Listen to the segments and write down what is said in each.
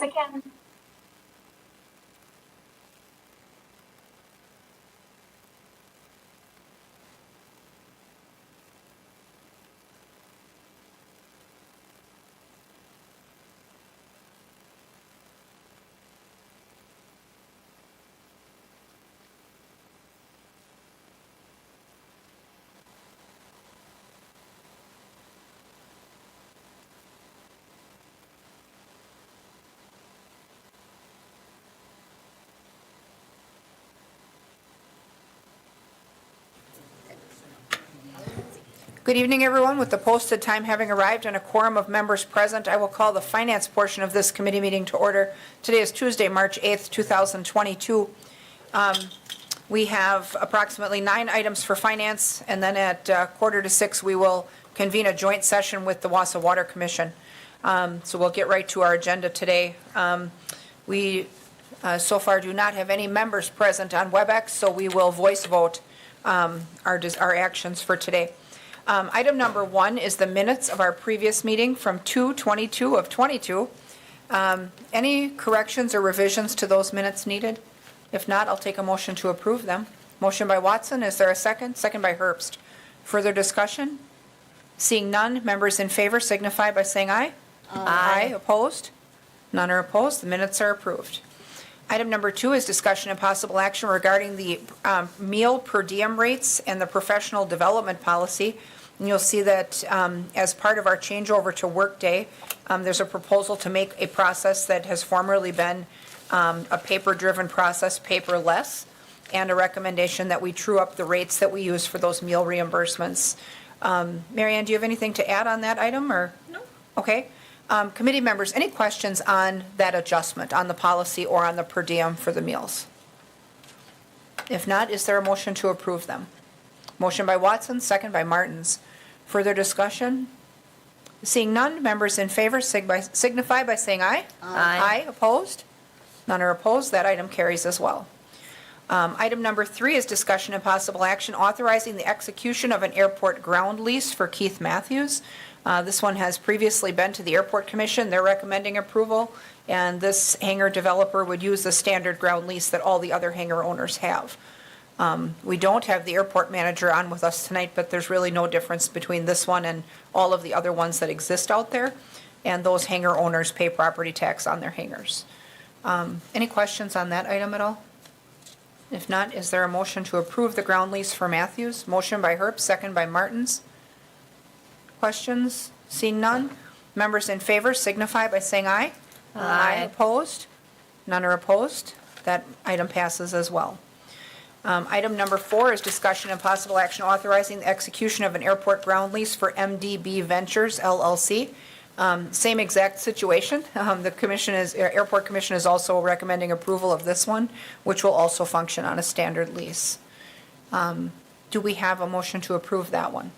I can. Good evening, everyone. With the posted time having arrived and a quorum of members present, I will call the finance portion of this committee meeting to order. Today is Tuesday, March 8th, 2022. We have approximately 9 items for finance, and then at 5:45 we will convene a joint session with the Wasa Water Commission. So we'll get right to our agenda today. We so far do not have any members present on WebEx, so we will voice vote our actions for today. Item number 1 is the minutes of our previous meeting from 2/22 of 22. Any corrections or revisions to those minutes needed? If not, I'll take a motion to approve them. Motion by Watson, is there a second? Second by Herbst. Further discussion? Seeing none, members in favor signify by saying aye. Aye. Opposed? None are opposed. The minutes are approved. Item number 2 is discussion and possible action regarding the meal per diem rates and the professional development policy. And you'll see that as part of our changeover to Workday, there's a proposal to make a process that has formerly been a paper-driven process, paperless, and a recommendation that we true up the rates that we use for those meal reimbursements. Mary Ann, do you have anything to add on that item, or? No. Okay. Committee members, any questions on that adjustment, on the policy or on the per diem for the meals? If not, is there a motion to approve them? Motion by Watson, second by Martins. Further discussion? Seeing none, members in favor signify by saying aye. Aye. Opposed? None are opposed. That item carries as well. Item number 3 is discussion and possible action authorizing the execution of an airport ground lease for Keith Matthews. This one has previously been to the Airport Commission. They're recommending approval, and this hangar developer would use the standard ground lease that all the other hangar owners have. We don't have the airport manager on with us tonight, but there's really no difference between this one and all of the other ones that exist out there, and those hangar owners pay property tax on their hangars. Any questions on that item at all? If not, is there a motion to approve the ground lease for Matthews? Motion by Herbst, second by Martins. Questions? Seeing none, members in favor signify by saying aye. Aye. Opposed? None are opposed. That item passes as well. Item number 4 is discussion and possible action authorizing the execution of an airport ground lease for MDB Ventures LLC. Same exact situation. The Airport Commission is also recommending approval of this one, which will also function on a standard lease. Do we have a motion to approve that one?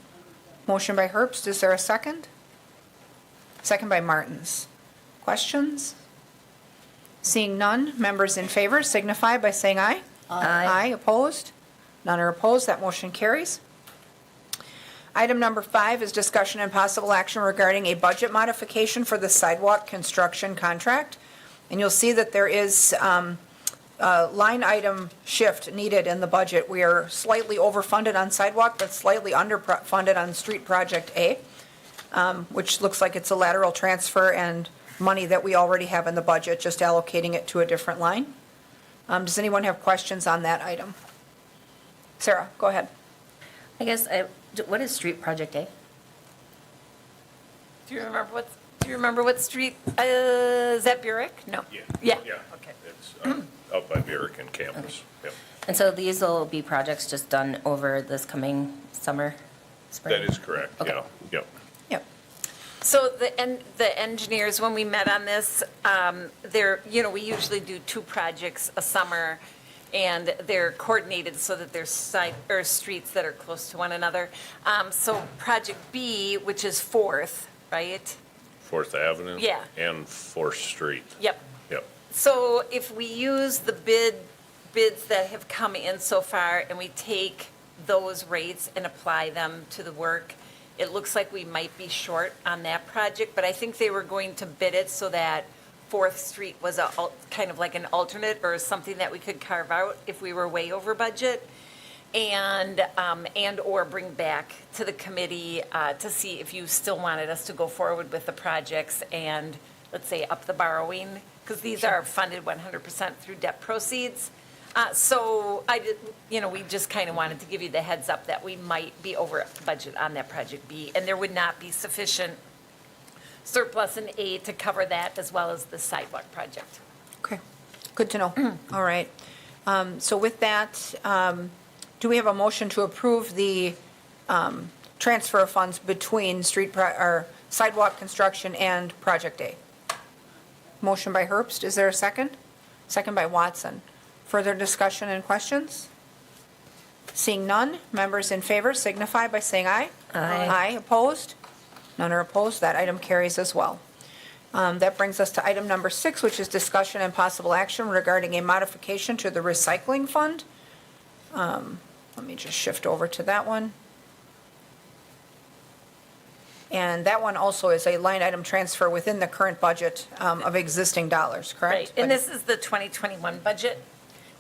Motion by Herbst, is there a second? Second by Martins. Questions? Seeing none, members in favor signify by saying aye. Aye. Opposed? None are opposed. That motion carries. Item number 5 is discussion and possible action regarding a budget modification for the sidewalk construction contract. And you'll see that there is a line item shift needed in the budget. We are slightly overfunded on sidewalk, but slightly underfunded on street project A, which looks like it's a lateral transfer and money that we already have in the budget, just allocating it to a different line. Does anyone have questions on that item? Sarah, go ahead. I guess, what is Street Project A? Do you remember what street, is that Burek? No. Yeah. Yeah. Okay. It's out by American campus. Yep. And so these will be projects just done over this coming summer, spring? That is correct, Okay. yeah, yep. Yep. So the engineers, when we met on this, we usually do 2 projects a summer, and they're coordinated so that there's streets that are close to one another. So Project B, which is 4th, right? 4th Avenue. Yeah. And 4th Street. Yep. Yep. So if we use the bids that have come in so far, and we take those rates and apply them to the work, it looks like we might be short on that project, but I think they were going to bid it so that Fourth Street was kind of like an alternate or something that we could carve out if we were way over budget. And/or bring back to the committee to see if you still wanted us to go forward with the projects and, let's say, up the borrowing, because these are funded 100% through debt proceeds. So we just kind of wanted to give you the heads up that we might be over budget on that project B, and there would not be sufficient surplus in A to cover that, as well as the sidewalk project. Okay, good to know. All right. So with that, do we have a motion to approve the transfer of funds between or sidewalk construction and Project A? Motion by Herbst, is there a second? Second by Watson. Further discussion and questions? Seeing none, members in favor signify by saying aye. Aye. Aye, opposed? None are opposed, that item carries as well. That brings us to item number 6, which is discussion and possible action regarding a modification to the recycling fund. Let me just shift over to that one. And that one also is a line item transfer within the current budget of existing dollars, correct? Right, and this is the 2021 budget,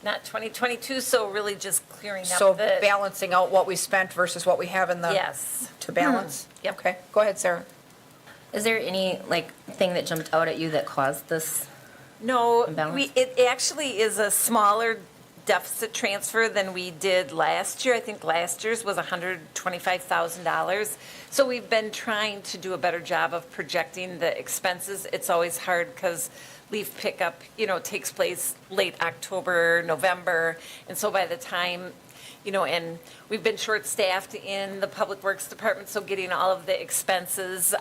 not 2022, so really just clearing up So the. balancing out what we spent versus what we have in the. Yes. To balance? Yep. Okay, go ahead, Sarah. Is there any, thing that jumped out at you that caused this? No, Imbalance? it actually is a smaller deficit transfer than we did last year. I think last year's was $125,000. So we've been trying to do a better job of projecting the expenses. It's always hard because leaf pickup, takes place late October, November. And so by the time, and we've been short-staffed in the Public Works Department, so getting all of the expenses,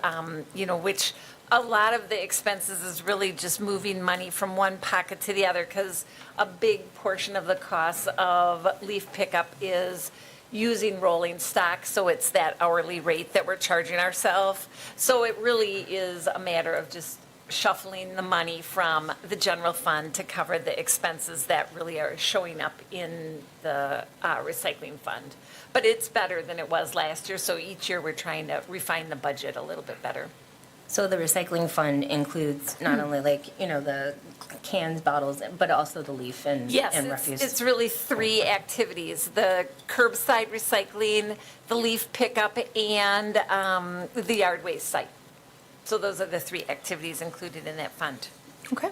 which a lot of the expenses is really just moving money from one pocket to the other, because a big portion of the cost of leaf pickup is using rolling stock, so it's that hourly rate that we're charging ourselves. So it really is a matter of just shuffling the money from the general fund to cover the expenses that really are showing up in the recycling fund. But it's better than it was last year, so each year we're trying to refine the budget a little bit better. So the recycling fund includes not only the cans, bottles, but also the leaf and Yes, refuse? it's really 3 activities: the curbside recycling, the leaf pickup, and the yard waste site. So those are the 3 activities included in that fund. Okay.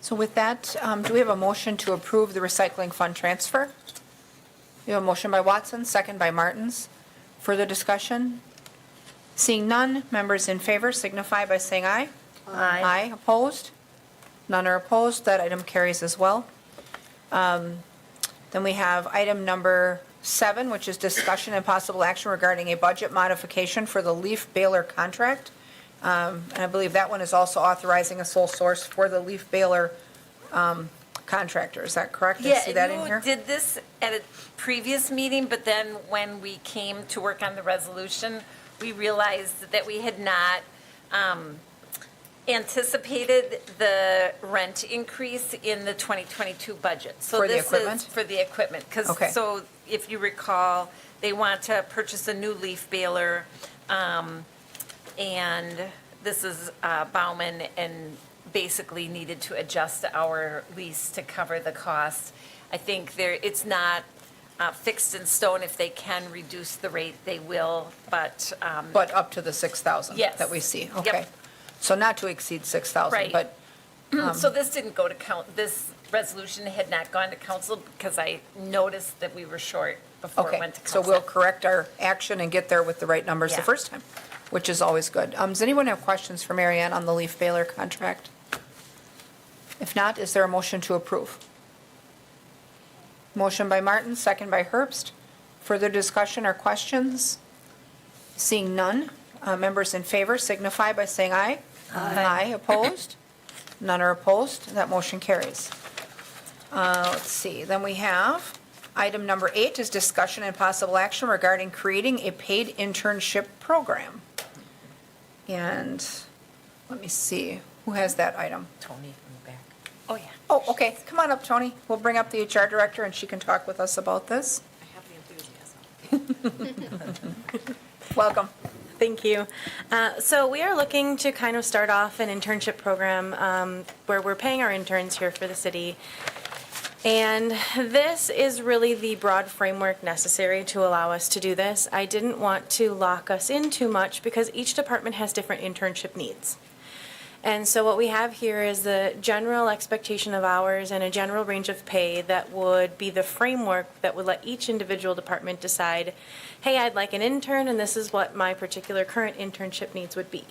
So with that, do we have a motion to approve the recycling fund transfer? We have a motion by Watson, second by Martins. Further discussion? Seeing none, members in favor signify by saying aye. Aye, opposed? None are opposed, that item carries as well. Then we have item number 7, which is discussion and possible action regarding a budget modification for the leaf baler contract. And I believe that one is also authorizing a sole source for the leaf baler contractor. Is that correct? I see that in here? Yeah, you did this at a previous meeting, but then when we came to work on the resolution, we realized that we had not anticipated the rent increase in the 2022 budget. So For the this equipment? is for the equipment. Okay. So if you recall, they want to purchase a new leaf baler, and this is Bauman, and basically needed to adjust our lease to cover the cost. I think it's not fixed in stone. If they can reduce the rate, they will, but. But up to the 6,000 Yes. that we see? Yep. Okay. So not to exceed 6,000, Right. but, So this didn't go to this resolution had not gone to council because I noticed that we were short before it okay. went to So council. we'll correct our action and get there with the right numbers the Yeah. first time, which is always good. Does anyone have questions for Mary Ann on the leaf baler contract? If not, is there a motion to approve? Motion by Martin, second by Herbst. Further discussion or questions? Seeing none, members in favor signify by saying aye. Aye. Opposed? None are opposed. That motion carries. Let's see, then we have item number 8 is discussion and possible action regarding creating a paid internship program. And let me see, who has that item? Tony from the back. Oh, yeah. Oh, okay, come on up, Tony. We'll bring up the HR director and she can talk with us about this. I have the enthusiasm. Welcome. Thank you. So we are looking to kind of start off an internship program where we're paying our interns here for the city. And this is really the broad framework necessary to allow us to do this. I didn't want to lock us in too much because each department has different internship needs. And so what we have here is the general expectation of hours and a general range of pay that would be the framework that would let each individual department decide, hey, I'd like an intern, and this is what my particular current internship needs would be.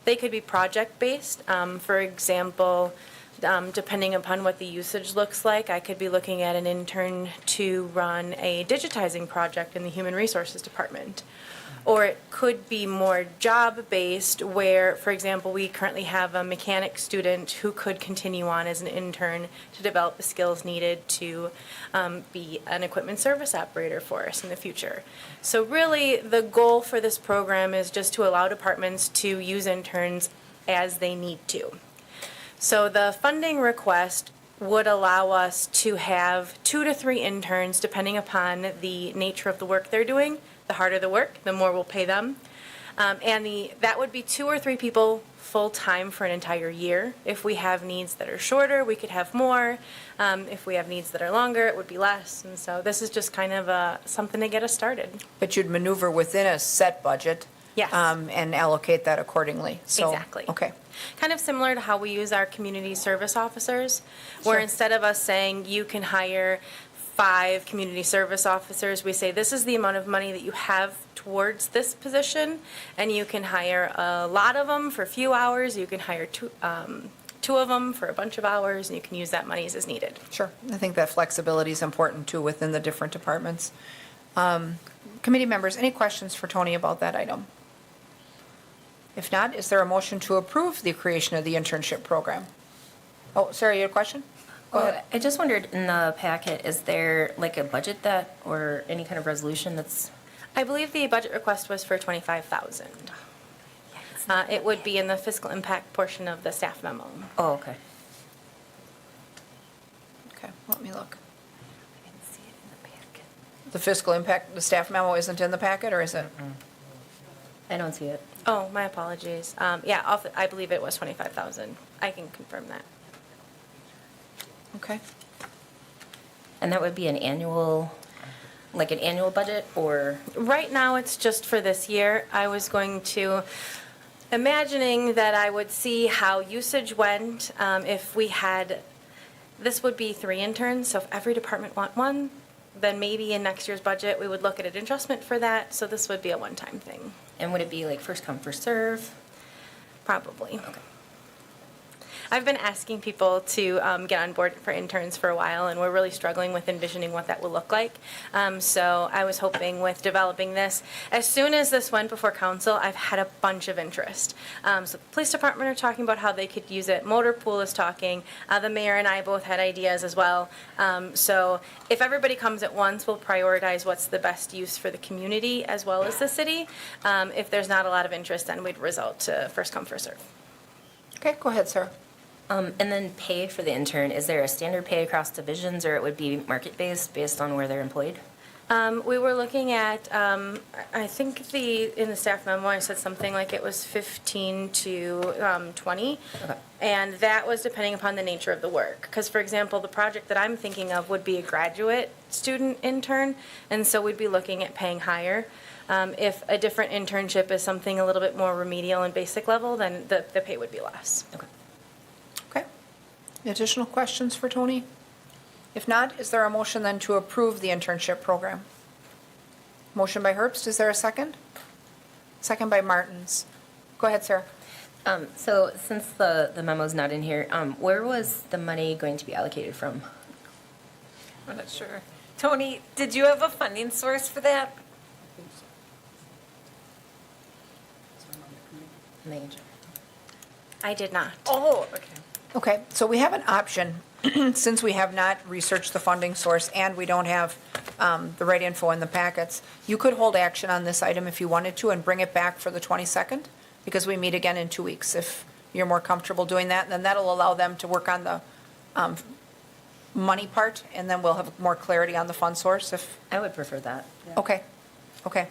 They could be project-based. For example, depending upon what the usage looks like, I could be looking at an intern to run a digitizing project in the Human Resources Department. Or it could be more job-based where, for example, we currently have a mechanic student who could continue on as an intern to develop the skills needed to be an equipment service operator for us in the future. So really, the goal for this program is just to allow departments to use interns as they need to. So the funding request would allow us to have 2 to 3 interns, depending upon the nature of the work they're doing. The harder the work, the more we'll pay them. That would be 2 or 3 people full-time for an entire year. If we have needs that are shorter, we could have more. If we have needs that are longer, it would be less. And so this is just kind of something to get us started. But you'd maneuver within a set budget. Yes. And allocate that accordingly. So, Exactly. Okay. Kind of similar to how we use our community service officers, where Sure. instead of us saying you can hire 5 community service officers, we say this is the amount of money that you have towards this position, and you can hire a lot of them for a few hours, you can hire two of them for a bunch of hours, and you can use that money as needed. Sure. I think that flexibility is important too within the different departments. Committee members, any questions for Tony about that item? If not, is there a motion to approve the creation of the internship program? Oh, Sarah, you had a question? Go ahead. I just wondered, in the packet, is there like a budget that, or any kind of resolution that's, I believe the budget request was for $25,000. It would be in the fiscal impact portion of the staff memo. oh, okay. Okay, let me look. The fiscal impact, the staff memo isn't in the packet, or is it? I don't see it. Oh, my apologies. I believe it was $25,000. I can confirm that. Okay. And that would be an annual budget, or? Right now, it's just for this year. I was going to, imagining that I would see how usage went. If we had, this would be 3 interns, so if every department want one, then maybe in next year's budget, we would look at an adjustment for that. So this would be a one-time thing, And would it be like first come, first serve? probably. Okay. I've been asking people to get on board for interns for a while, and we're really struggling with envisioning what that will look like. So I was hoping with developing this, as soon as this went before council, I've had a bunch of interest. So the police department are talking about how they could use it. Motor pool is talking. The mayor and I both had ideas as well. So if everybody comes at once, we'll prioritize what's the best use for the community as well as the city. If there's not a lot of interest, then we'd result to first come, first serve. Okay, go ahead, Sarah. And then pay for the intern, is there a standard pay across divisions, or it would be market-based based on where they're employed? We were looking at, I think in the staff memo, I said something like it was 15 to 20. Okay. And that was depending upon the nature of the work. Because, for example, the project that I'm thinking of would be a graduate student intern, and so we'd be looking at paying higher. If a different internship is something a little bit more remedial and basic level, then the pay would be less. Okay. Okay. Additional questions for Tony? If not, is there a motion then to approve the internship program? Motion by Herbst, is there a second? Second by Martins. Go ahead, Sarah. So since the memo's not in here, where was the money going to be allocated from? I'm not sure. Tony, did you have a funding source for that? I did not. Oh, okay. Okay, so we have an option, since we have not researched the funding source and we don't have the right info in the packets, you could hold action on this item if you wanted to and bring it back for the 22nd, because we meet again in 2 weeks. If you're more comfortable doing that, then that'll allow them to work on the money part, and then we'll have more clarity on the fund source if, I would prefer that. okay, okay.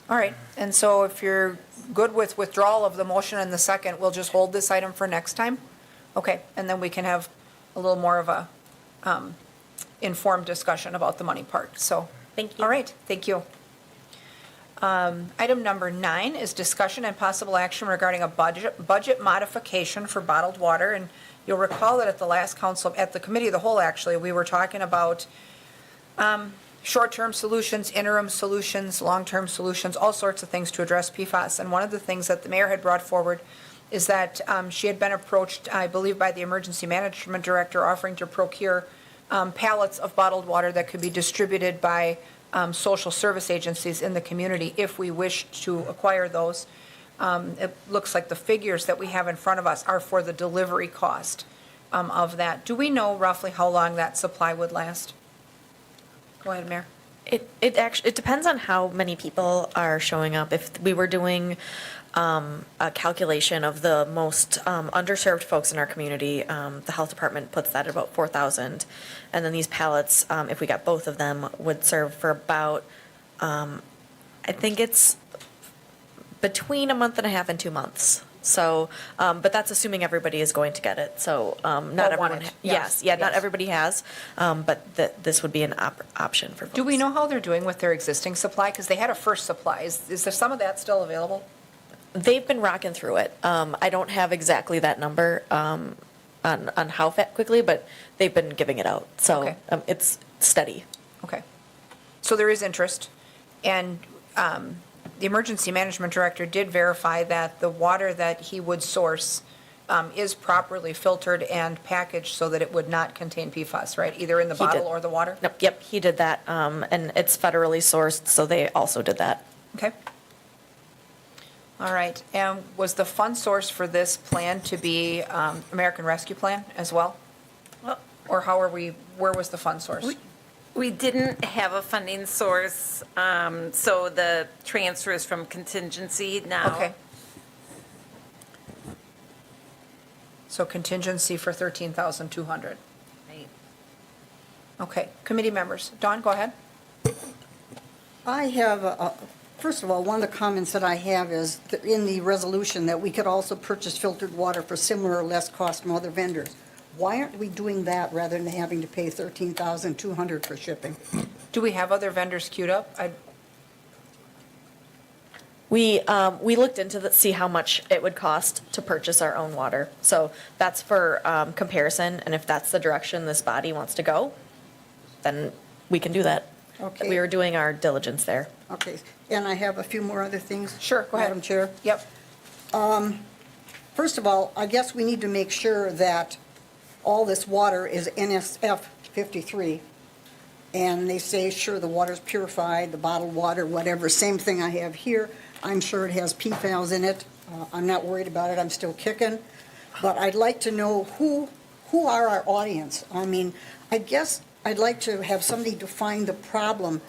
All right, and so if you're good with withdrawal of the motion and the second, we'll just hold this item for next time? Okay, and then we can have a little more of a informed discussion about the money part, so. Thank you. All right, thank you. Item number 9 is discussion and possible action regarding a budget modification for bottled water. And you'll recall that at the last council, at the committee of the whole, actually, we were talking about short-term solutions, interim solutions, long-term solutions, all sorts of things to address PFAS. And one of the things that the mayor had brought forward is that she had been approached, I believe, by the emergency management director offering to procure pallets of bottled water that could be distributed by social service agencies in the community if we wished to acquire those. It looks like the figures that we have in front of us are for the delivery cost of that. Do we know roughly how long that supply would last? Go ahead, Mayor. It actually, it depends on how many people are showing up. If we were doing a calculation of the most underserved folks in our community, the health department puts that at about 4,000. And then these pallets, if we got both of them, would serve for about, I think it's between a month and a half and 2 months. So, but that's assuming everybody is going to get it. So, not Or want everyone, it. yes, Yes, yeah, not yes. everybody has, but this would be an option for folks. Do we know how they're doing with their existing supply? Because they had a first supply. Is there some of that still available? They've been rocking through it. I don't have exactly that number on how quickly, but they've been giving it out. So Okay. it's steady. Okay. So there is interest, and the emergency management director did verify that the water that he would source is properly filtered and packaged so that it would not contain PFAS, right? Either in the He did. bottle or the water? Nope, yep, he did that. And it's federally sourced, so they also did that. Okay. All right, and was the fund source for this plan to be American Rescue Plan as well? Or how are we, where was the fund source? We didn't have a funding source, so the transfer is from contingency now. Okay. So contingency for 13,200. Right. Okay, committee members. Dawn, go ahead. I have, first of all, one of the comments that I have is that in the resolution that we could also purchase filtered water for similar or less cost from other vendors. Why aren't we doing that rather than having to pay $13,200 for shipping? Do we have other vendors queued up? We looked into see how much it would cost to purchase our own water. So that's for comparison, and if that's the direction this body wants to go, then we can do that. Okay. We were doing our diligence there. Okay, and I have a few more other things. Sure, go ahead. Madam Chair. Yep. First of all, I guess we need to make sure that all this water is NSF 53. And they say, sure, the water's purified, the bottled water, whatever, same thing I have here. I'm sure it has PFAS in it. I'm not worried about it, I'm still kicking. But I'd like to know who are our audience? I mean, I guess I'd like to have somebody define the problem,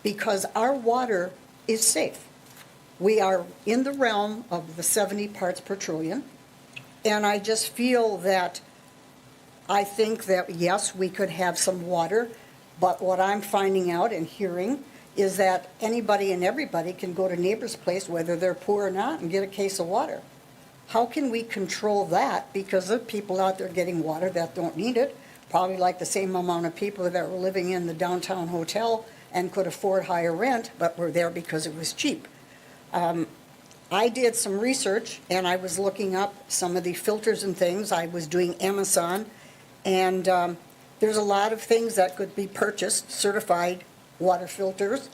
because our water is safe. We are in the realm of the 70 parts per trillion. And I just feel that, I think that, yes, we could have some water, but what I'm finding out and hearing is that anybody and everybody can go to neighbor's place, whether they're poor or not, and get a case of water. How can we control that? Because there are people out there getting water that don't need it, probably like the same amount of people that were living in the downtown hotel and could afford higher rent, but were there because it was cheap. I did some research, and I was looking up some of the filters and things. I was doing Amazon, and there's a lot of things that could be purchased, certified water filters.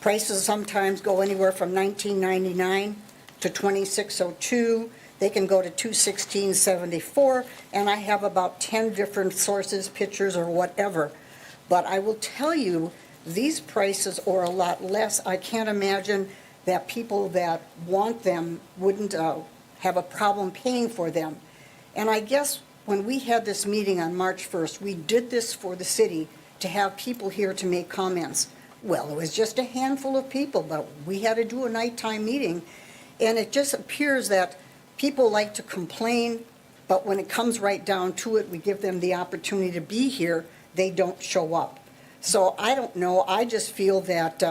Prices sometimes go anywhere from $19.99 to $26.02. They can go to $216.74, and I have about 10 different sources, pictures, or whatever. But I will tell you, these prices are a lot less. I can't imagine that people that want them wouldn't have a problem paying for them. And I guess when we had this meeting on March 1st, we did this for the city to have people here to make comments. Well, it was just a handful of people, but we had to do a nighttime meeting. And it just appears that people like to complain, but when it comes right down to it, we give them the opportunity to be here, they don't show up. So I don't know, I just feel that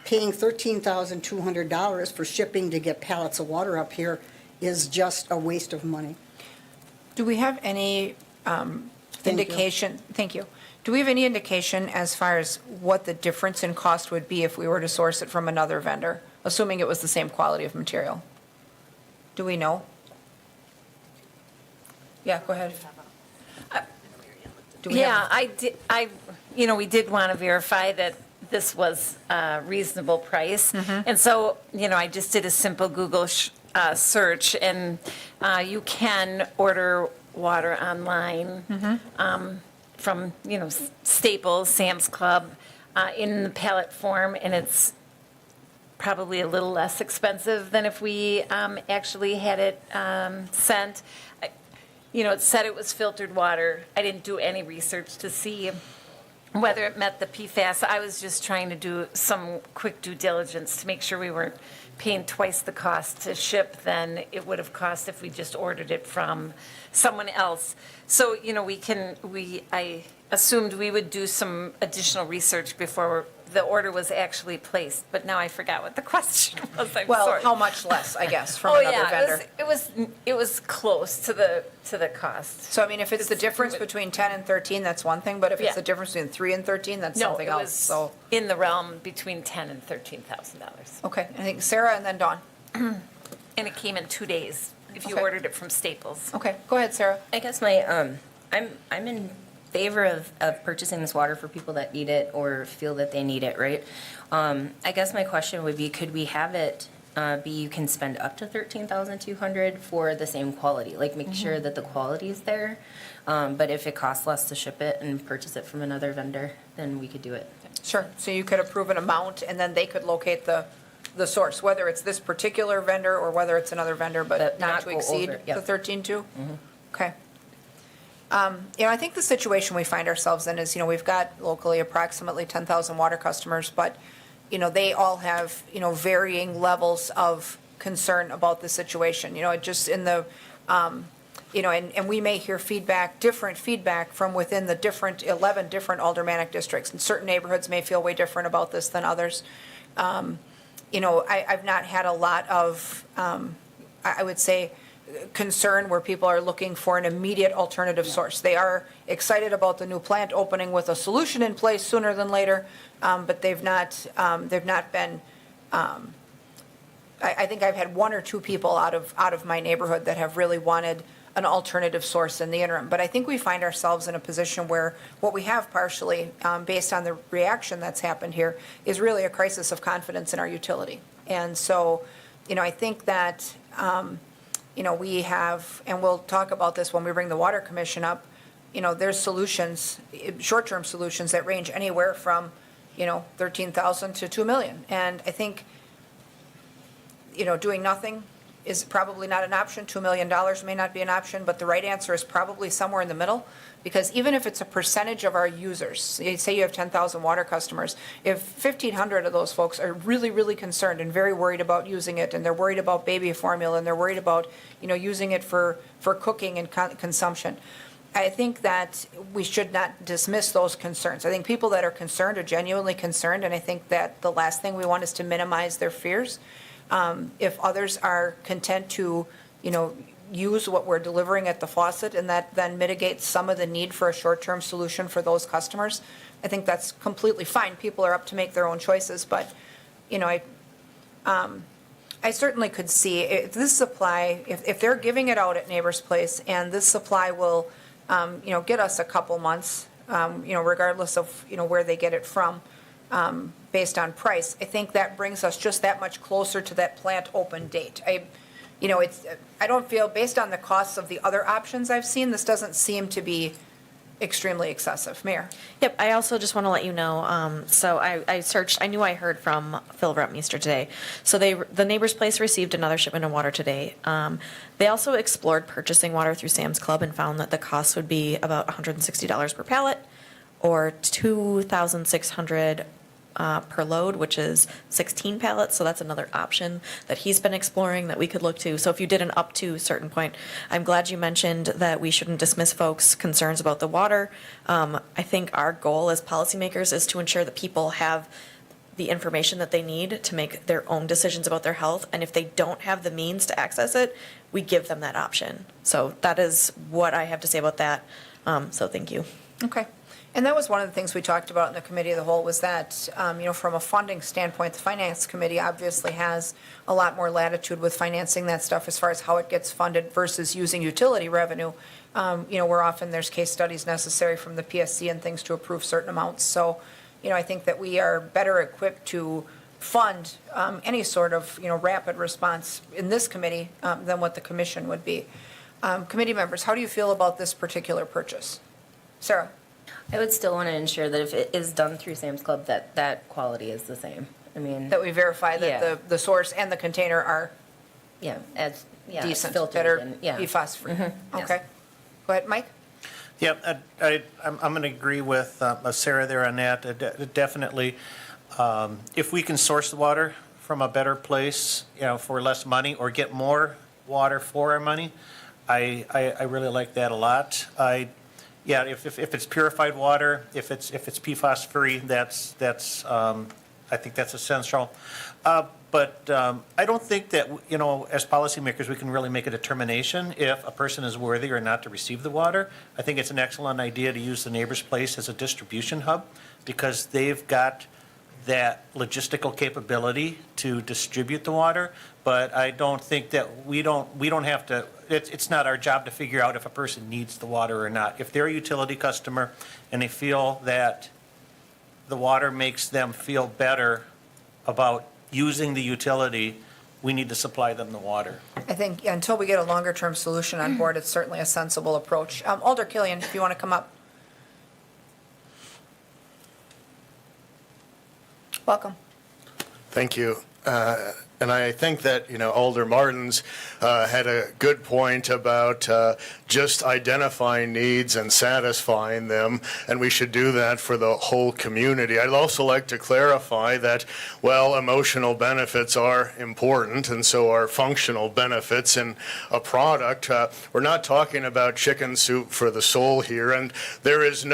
paying $13,200 for shipping to get pallets of water up here is just a waste of money. Do we have any Thank you. indication? Thank you. Do we have any indication as far as what the difference in cost would be if we were to source it from another vendor, assuming it was the same quality of material? Do we know? Yeah, go ahead. Do we have- Yeah, we did want to verify that this was a reasonable price. And so, I just did a simple Google search, and you can order water online from, Staples, Sam's Club, in the pallet form, and it's probably a little less expensive than if we actually had it sent. It said it was filtered water. I didn't do any research to see whether it met the PFAS. I was just trying to do some quick due diligence to make sure we weren't paying twice the cost to ship than it would have cost if we just ordered it from someone else. So, I assumed we would do some additional research before the order was actually placed, but now I forgot what the question was. I'm Well, sorry. how much less, I guess, from Oh, another yeah, vendor? it was close to the cost. So I mean, if it's the difference between 10 and 13, that's one thing, but if it's Yeah. the difference between 3 and 13, that's No, something it else, was so. in the realm between $10,000 and $13,000. Okay, I think Sarah and then Dawn. And it came in 2 days if you Okay. ordered it from Staples. Okay, go ahead, Sarah. I guess my, I'm in favor of purchasing this water for people that need it or feel that they need it, right? I guess my question would be, could we have it be you can spend up to $13,200 for the same quality? Like, make sure that the quality is there, but if it costs less to ship it and purchase it from another vendor, then we could do it. Sure, so you could approve an amount, and then they could locate the source, whether it's this particular vendor or whether it's another vendor, but But not not to go exceed over, the yep. 13.2? Okay. I think the situation we find ourselves in is, we've got locally approximately 10,000 water customers, but, they all have, varying levels of concern about the situation. Just in the, and we may hear different feedback from within the 11 different aldermanic districts. And certain neighborhoods may feel way different about this than others. I've not had a lot of, I would say, concern where people are looking for an immediate alternative source. They are excited about the new plant opening with a solution in place sooner than later, but they've not been, I think I've had 1 or 2 people out of my neighborhood that have really wanted an alternative source in the interim. But I think we find ourselves in a position where what we have partially, based on the reaction that's happened here, is really a crisis of confidence in our utility. And so, I think that, we have, and we'll talk about this when we bring the Water Commission up, there's solutions, short-term solutions that range anywhere from, 13,000 to 2 million. And I think, doing nothing is probably not an option. $2 million may not be an option, but the right answer is probably somewhere in the middle. Because even if it's a percentage of our users, say you have 10,000 water customers, if 1,500 of those folks are really, really concerned and very worried about using it, and they're worried about baby formula, and they're worried about, using it for cooking and consumption, I think that we should not dismiss those concerns. I think people that are concerned are genuinely concerned, and I think that the last thing we want is to minimize their fears. If others are content to, use what we're delivering at the faucet, and that then mitigates some of the need for a short-term solution for those customers, I think that's completely fine. People are up to make their own choices, but, I certainly could see if this supply, if they're giving it out at Neighbor's Place, and this supply will, get us a couple months, regardless of, where they get it from, based on price, I think that brings us just that much closer to that plant open date. I don't feel, based on the costs of the other options I've seen, this doesn't seem to be extremely excessive. Mayor? Yep, I also just want to let you know, so I searched, I knew I heard from Phil Rupmeester today. So the Neighbor's Place received another shipment of water today. They also explored purchasing water through Sam's Club and found that the cost would be about $160 per pallet, or $2,600 per load, which is 16 pallets. So that's another option that he's been exploring that we could look to. So if you did an up to a certain point, I'm glad you mentioned that we shouldn't dismiss folks' concerns about the water. I think our goal as policymakers is to ensure that people have the information that they need to make their own decisions about their health. And if they don't have the means to access it, we give them that option. So that is what I have to say about that. So thank you. Okay. And that was one of the things we talked about in the committee of the whole was that, from a funding standpoint, the finance committee obviously has a lot more latitude with financing that stuff as far as how it gets funded versus using utility revenue. Where often there's case studies necessary from the PSC and things to approve certain amounts. So, I think that we are better equipped to fund any sort of, rapid response in this committee than what the commission would be. Committee members, how do you feel about this particular purchase? Sarah? I would still want to ensure that if it is done through Sam's Club, that quality is the same. I mean, That we verify that Yeah. the source and the container are yeah, as, it's decent, filtered that are and, yeah. PFAS-free. yes. Okay. Go ahead, Mike? Yeah, I'm going to agree with Sarah there on that. Definitely, if we can source the water from a better place, for less money, or get more water for our money, I really like that a lot. If it's purified water, if it's PFAS free, that's I think that's essential. But I don't think that, as policymakers, we can really make a determination if a person is worthy or not to receive the water. I think it's an excellent idea to use the neighbor's place as a distribution hub because they've got that logistical capability to distribute the water. But I don't think that we don't have to, it's not our job to figure out if a person needs the water or not. If they're a utility customer and they feel that the water makes them feel better about using the utility, we need to supply them the water. I think until we get a longer-term solution on board, it's certainly a sensible approach. Alder Killian, if you want to come up. Welcome. Thank you. And I think that, Alder Martins had a good point about just identifying needs and satisfying them, and we should do that for the whole community. I'd also like to clarify that, emotional benefits are important, and so are functional benefits in a product. We're not talking about chicken soup for the soul here, and there is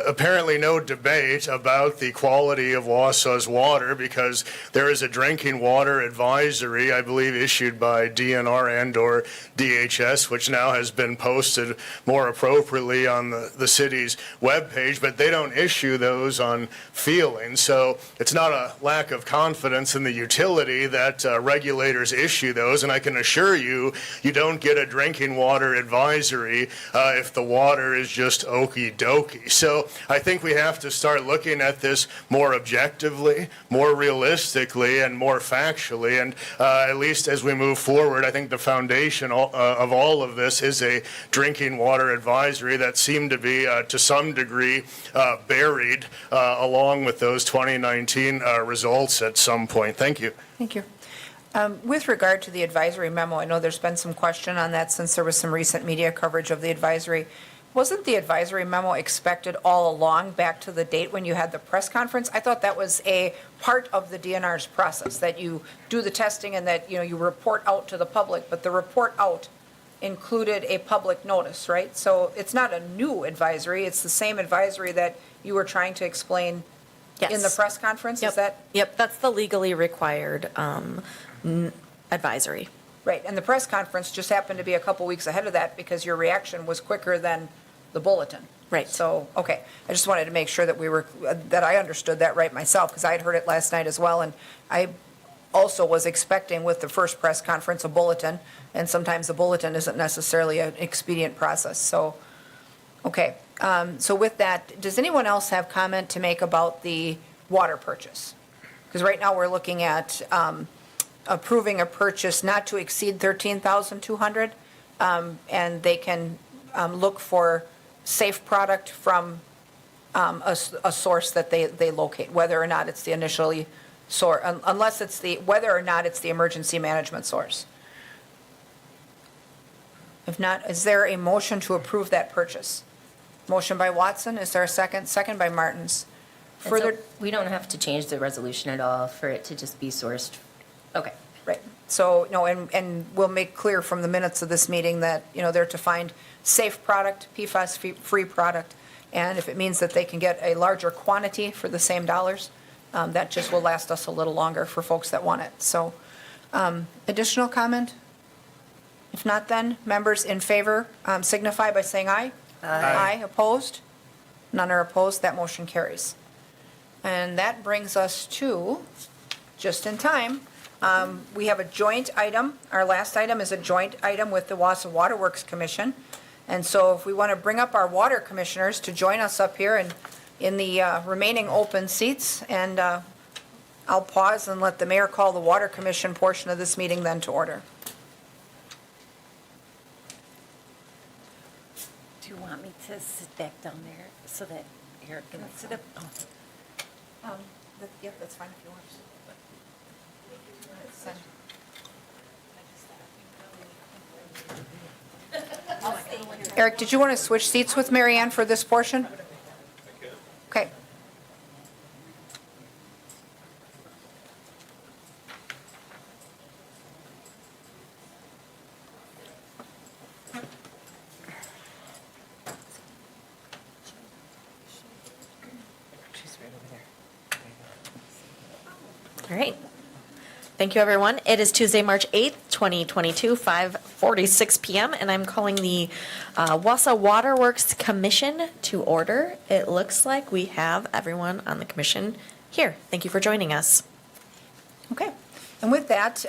apparently no debate about the quality of Wausau's water because there is a drinking water advisory, I believe, issued by DNR and/or DHS, which now has been posted more appropriately on the city's webpage, but they don't issue those on feeling. So it's not a lack of confidence in the utility that regulators issue those, and I can assure you, you don't get a drinking water advisory if the water is just okie dokie. So I think we have to start looking at this more objectively, more realistically, and more factually, and at least as we move forward, I think the foundation of all of this is a drinking water advisory that seemed to be, to some degree, buried along with those 2019 results at some point. Thank you. Thank you. With regard to the advisory memo, I know there's been some question on that since there was some recent media coverage of the advisory. Wasn't the advisory memo expected all along back to the date when you had the press conference? I thought that was a part of the DNR's process, that you do the testing and that, you report out to the public, but the report out included a public notice, right? So it's not a new advisory, it's the same advisory that you were trying to explain in the Yes. press conference, is that? Yep, that's the legally required advisory. Right, and the press conference just happened to be a couple weeks ahead of that because your reaction was quicker than the bulletin. Right. So, okay, I just wanted to make sure that I understood that right myself, because I had heard it last night as well, and I also was expecting with the first press conference a bulletin, and sometimes the bulletin isn't necessarily an expedient process, so, okay. So with that, does anyone else have comment to make about the water purchase? Because right now we're looking at approving a purchase not to exceed $13,200, and they can look for safe product from a source that they locate, whether or not it's the initially source, unless it's whether or not it's the emergency management source. If not, is there a motion to approve that purchase? Motion by Watson, is there a second? Second by Martins. And so Further, we don't have to change the resolution at all for it to just be sourced. Okay. right. So, no, and we'll make clear from the minutes of this meeting that, they're to find safe product, PFAS-free product, and if it means that they can get a larger quantity for the same dollars, that just will last us a little longer for folks that want it. So additional comment? If not, then, members in favor signify by saying aye. Aye. Opposed? None are opposed. That motion carries. And that brings us to, just in time, we have a joint item. Our last item is a joint item with the Wasa Waterworks Commission. And so if we want to bring up our water commissioners to join us up here and in the remaining open seats, and I'll pause and let the mayor call the water commission portion of this meeting then to order. Do you want me to sit back down there so that Eric can sit up? Yep, that's fine if you want. Eric, did you want to switch seats with Mary Ann for this portion? Okay. All right. Thank you, everyone. It is Tuesday, March 8th, 2022, 5:46 PM, and I'm calling the Wasa Waterworks Commission to order. It looks like we have everyone on the commission here. Thank you for joining us. Okay. And with that,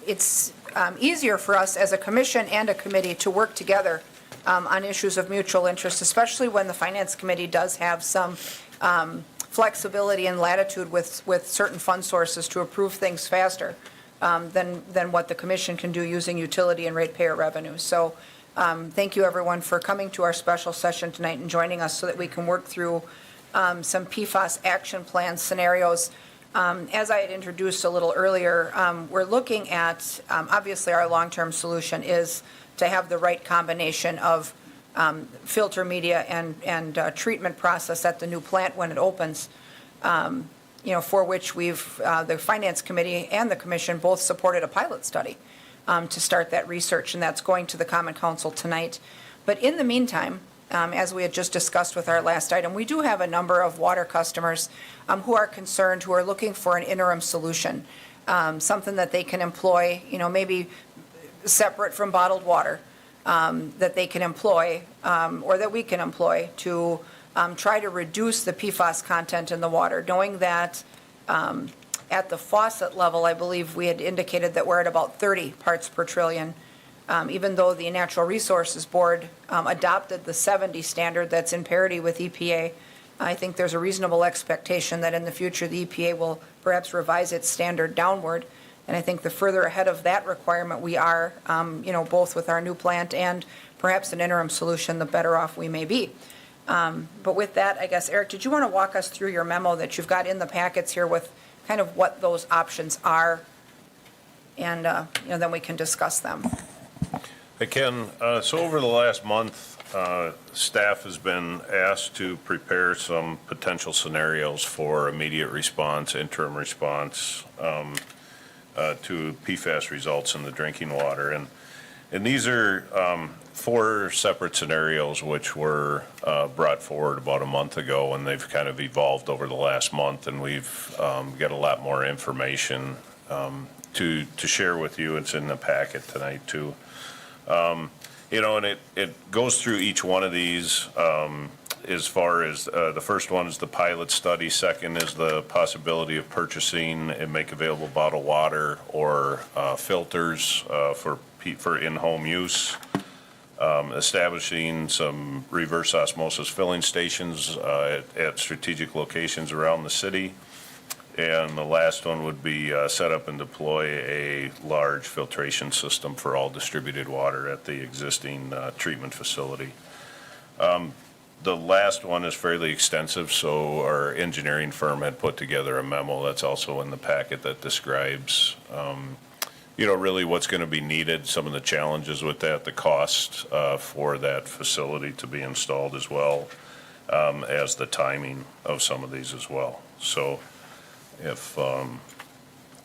it's easier for us as a commission and a committee to work together on issues of mutual interest, especially when the Finance Committee does have some flexibility and latitude with certain fund sources to approve things faster than what the commission can do using utility and ratepayer revenue. So thank you, everyone, for coming to our special session tonight and joining us so that we can work through some PFAS action plan scenarios. As I had introduced a little earlier, we're looking at, obviously, our long-term solution is to have the right combination of filter media and treatment process at the new plant when it opens, for which the Finance Committee and the Commission both supported a pilot study to start that research, and that's going to the Common Council tonight. But in the meantime, as we had just discussed with our last item, we do have a number of water customers who are concerned, who are looking for an interim solution, something that they can employ, maybe separate from bottled water, that they can employ, or that we can employ to try to reduce the PFAS content in the water, knowing that at the faucet level, I believe we had indicated that we're at about 30 parts per trillion, even though the Natural Resources Board adopted the 70 standard that's in parity with EPA. I think there's a reasonable expectation that in the future, the EPA will perhaps revise its standard downward. And I think the further ahead of that requirement we are, both with our new plant and perhaps an interim solution, the better off we may be. But with that, I guess, Eric, did you want to walk us through your memo that you've got in the packets here with kind of what those options are? And, then we can discuss them. I can. So over the last month, staff has been asked to prepare some potential scenarios for immediate response, interim response, to PFAS results in the drinking water. And these are 4 separate scenarios which were brought forward about a month ago, and they've kind of evolved over the last month, and we've got a lot more information to share with you. It's in the packet tonight, too. And it goes through each one of these as far as the first one is the pilot study. Second is the possibility of purchasing and make available bottled water or filters for in-home use. Establishing some reverse osmosis filling stations at strategic locations around the city. And the last one would be set up and deploy a large filtration system for all distributed water at the existing treatment facility. The last one is fairly extensive, so our engineering firm had put together a memo that's also in the packet that describes, really what's going to be needed, some of the challenges with that, the cost for that facility to be installed as well, as the timing of some of these as well. So if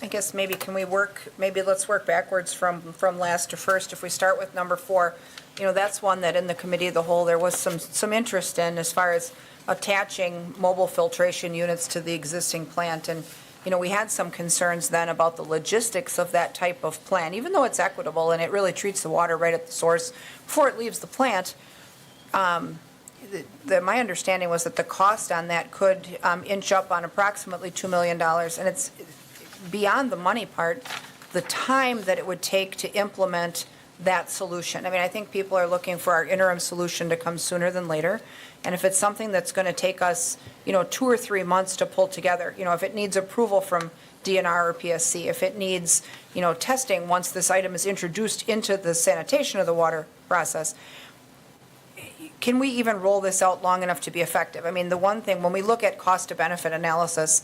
I guess maybe can we work, maybe let's work backwards from last to first. If we start with number 4, that's one that in the committee of the whole, there was some interest in as far as attaching mobile filtration units to the existing plant. And, we had some concerns then about the logistics of that type of plant, even though it's equitable and it really treats the water right at the source before it leaves the plant. My understanding was that the cost on that could inch up on approximately $2 million. And it's beyond the money part, the time that it would take to implement that solution. I mean, I think people are looking for our interim solution to come sooner than later. And if it's something that's going to take us, 2 or 3 months to pull together, if it needs approval from DNR or PSC, if it needs, testing once this item is introduced into the sanitation of the water process, can we even roll this out long enough to be effective? I mean, the one thing, when we look at cost to benefit analysis,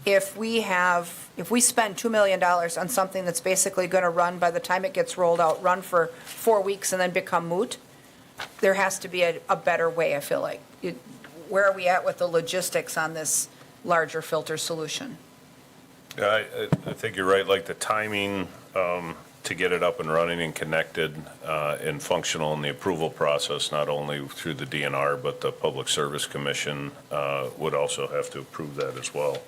if we spend $2 million on something that's basically going to run, by the time it gets rolled out, run for 4 weeks and then become moot, there has to be a better way, I feel like. Where are we at with the logistics on this larger filter solution? Yeah, I think you're right, like the timing to get it up and running and connected and functional in the approval process, not only through the DNR, but the Public Service Commission would also have to approve that as well.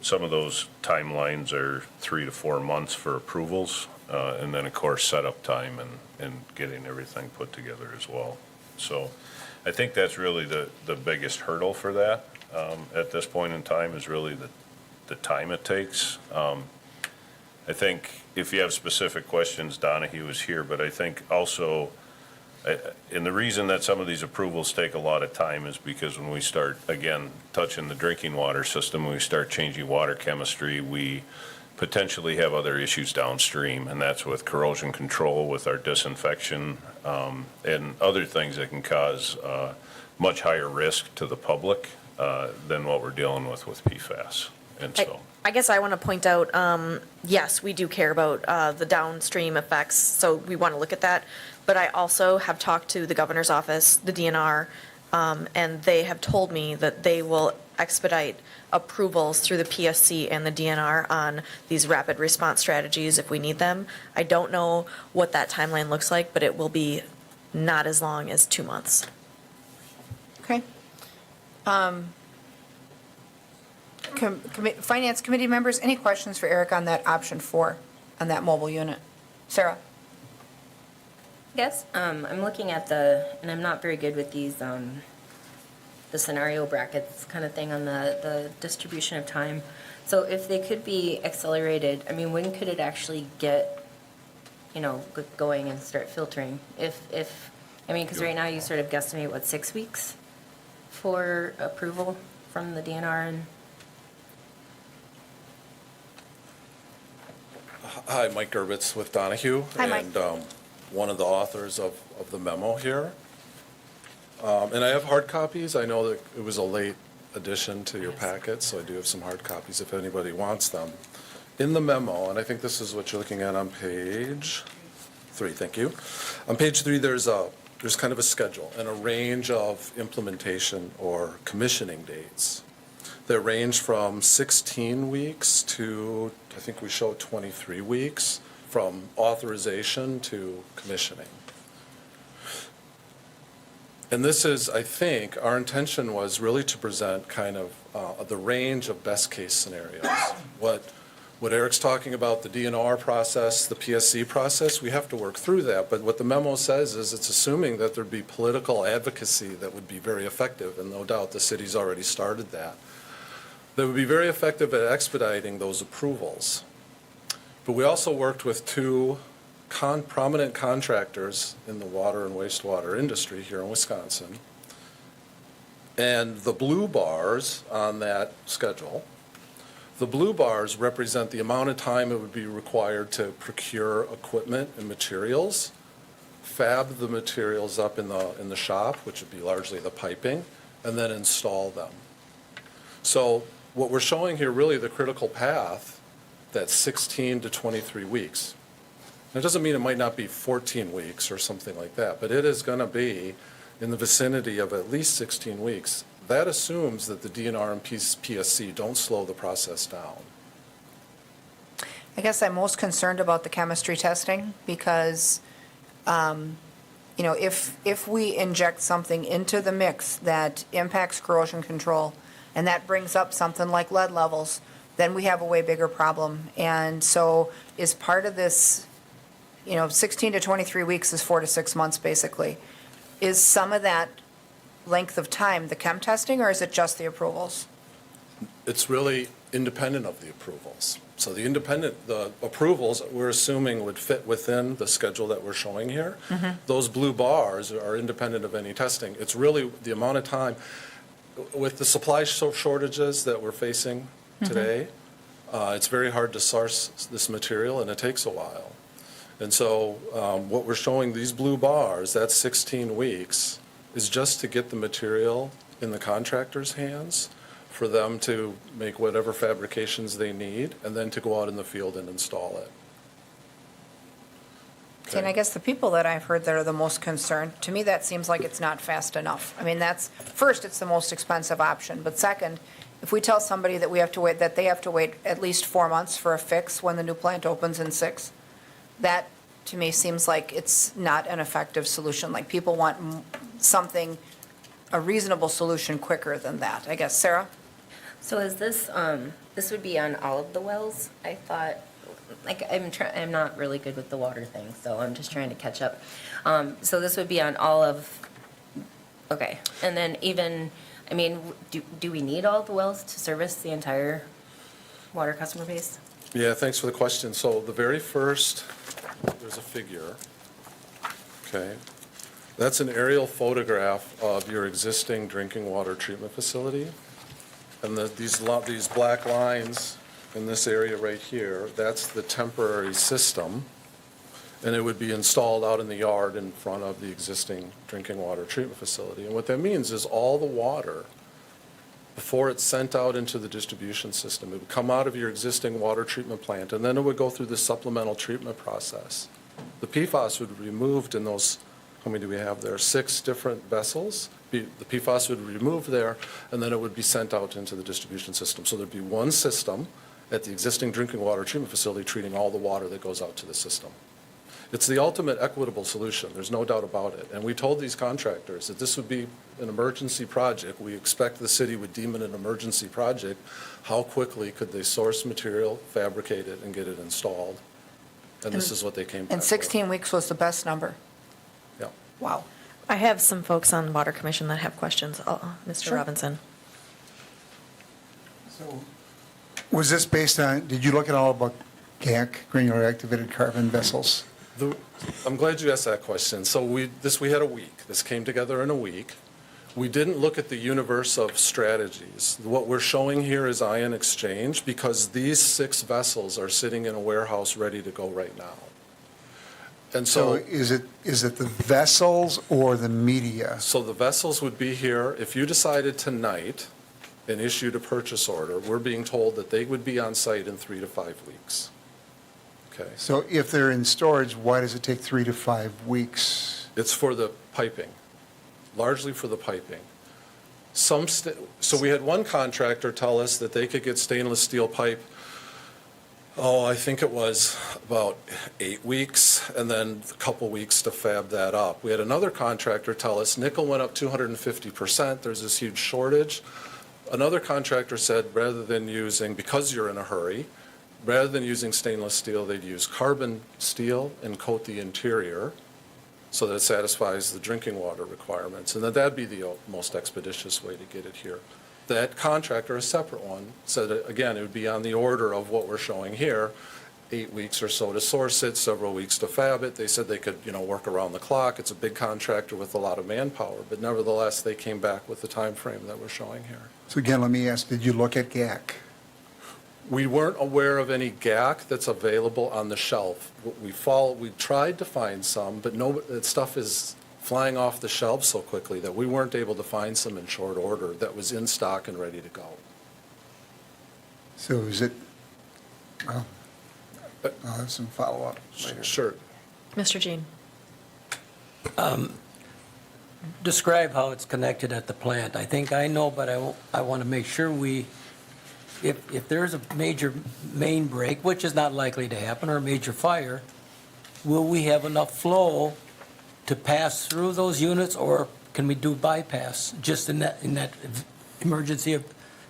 Some of those timelines are 3 to 4 months for approvals, and then, of course, setup time and getting everything put together as well. So I think that's really the biggest hurdle for that at this point in time is really the time it takes. I think if you have specific questions, Donahue was here, but I think also, and the reason that some of these approvals take a lot of time is because when we start, again, touching the drinking water system, when we start changing water chemistry, we potentially have other issues downstream, and that's with corrosion control, with our disinfection, and other things that can cause much higher risk to the public than what we're dealing with PFAS. And so, I guess I want to point out, yes, we do care about the downstream effects, so we want to look at that. But I also have talked to the governor's office, the DNR, and they have told me that they will expedite approvals through the PSC and the DNR on these rapid response strategies if we need them. I don't know what that timeline looks like, but it will be not as long as 2 months. Okay. Finance Committee members, any questions for Eric on that option 4, on that mobile unit? Sarah? Yes, I'm looking at and I'm not very good with these, the scenario brackets kind of thing on the distribution of time. So if they could be accelerated, I mean, when could it actually get, going and start filtering? Because right now you sort of guesstimate, 6 weeks for approval from the DNR and. Hi, Mike Gerbitz with Donahue. Hi, Mike. And one of the authors of the memo here. And I have hard copies. I know that it was a late addition to your packet, so I do have some hard copies if anybody wants them. In the memo, and I think this is what you're looking at on page 3, thank you. On page 3, there's kind of a schedule and a range of implementation or commissioning dates. They range from 16 weeks to, I think we show 23 weeks, from authorization to commissioning. And this is, I think, our intention was really to present kind of the range of best-case scenarios. What Eric's talking about, the DNR process, the PSC process, we have to work through that. But what the memo says is it's assuming that there'd be political advocacy that would be very effective, and no doubt the city's already started that. That would be very effective at expediting those approvals. But we also worked with 2 prominent contractors in the water and wastewater industry here in Wisconsin. And the blue bars on that schedule, the blue bars represent the amount of time it would be required to procure equipment and materials, fab the materials up in the shop, which would be largely the piping, and then install them. So what we're showing here, really the critical path, that's 16 to 23 weeks. That doesn't mean it might not be 14 weeks or something like that, but it is going to be in the vicinity of at least 16 weeks. That assumes that the DNR and PSC don't slow the process down. I guess I'm most concerned about the chemistry testing because, if we inject something into the mix that impacts corrosion control and that brings up something like lead levels, then we have a way bigger problem. And so is part of this, 16 to 23 weeks is 4 to 6 months basically. Is some of that length of time the chem testing or is it just the approvals? It's really independent of the approvals. So the approvals, we're assuming would fit within the schedule that we're showing here. Those blue bars are independent of any testing. It's really the amount of time, with the supply shortages that we're facing today, it's very hard to source this material and it takes a while. And so what we're showing, these blue bars, that's 16 weeks, is just to get the material in the contractor's hands for them to make whatever fabrications they need, and then to go out in the field and install it. And I guess the people that I've heard that are the most concerned, to me, that seems like it's not fast enough. I mean, first, it's the most expensive option, but second, if we tell somebody that that they have to wait at least 4 months for a fix when the new plant opens in 6, that, to me, seems like it's not an effective solution. Like, people want a reasonable solution quicker than that. I guess, Sarah? So is this, this would be on all of the wells? I thought, I'm not really good with the water thing, so I'm just trying to catch up. So this would be on all of, okay. And then even, do we need all the wells to service the entire water customer base? Yeah, thanks for the question. So the very first, there's a figure, okay? That's an aerial photograph of your existing drinking water treatment facility. And these black lines in this area right here, that's the temporary system. And it would be installed out in the yard in front of the existing drinking water treatment facility. And what that means is all the water, before it's sent out into the distribution system, it would come out of your existing water treatment plant, and then it would go through the supplemental treatment process. The PFAS would be removed in those, how many do we have there? 6 different vessels. The PFAS would be removed there, and then it would be sent out into the distribution system. So there'd be one system at the existing drinking water treatment facility treating all the water that goes out to the system. It's the ultimate equitable solution. There's no doubt about it. And we told these contractors that this would be an emergency project. We expect the city would deem it an emergency project. How quickly could they source material, fabricate it, and get it installed? And this is what they came back And with. 16 weeks was the best number. Yeah. Wow. I have some folks on Water Commission that have questions. Mr. Sure. Robinson. So, was this based on, did you look at all about GAC, granular activated carbon vessels? I'm glad you asked that question. So we had a week. This came together in a week. We didn't look at the universe of strategies. What we're showing here is ion exchange because these 6 vessels are sitting in a warehouse ready to go right now. And So so, is it the vessels or the media? so the vessels would be here. If you decided tonight and issued a purchase order, we're being told that they would be on site in 3 to 5 weeks. Okay? So if they're in storage, why does it take 3 to 5 weeks? It's for the piping, largely for the piping. So we had one contractor tell us that they could get stainless steel pipe, I think it was about 8 weeks, and then a couple weeks to fab that up. We had another contractor tell us nickel went up 250%, there's this huge shortage. Another contractor said rather than using, because you're in a hurry, rather than using stainless steel, they'd use carbon steel and coat the interior so that it satisfies the drinking water requirements, and that'd be the most expeditious way to get it here. That contractor, a separate one, said, again, it would be on the order of what we're showing here, 8 weeks or so to source it, several weeks to fab it. They said they could, work around the clock. It's a big contractor with a lot of manpower, but nevertheless, they came back with the time frame that we're showing here. So again, let me ask, did you look at GAC? We weren't aware of any GAC that's available on the shelf. We tried to find some, but that stuff is flying off the shelves so quickly that we weren't able to find some in short order that was in stock and ready to go. So is it, well, I'll have some follow-up later. Sure. Mr. Jean. Describe how it's connected at the plant. I think I know, but I want to make sure we if there's a major main break, which is not likely to happen, or a major fire, will we have enough flow to pass through those units, or can we do bypass just in that emergency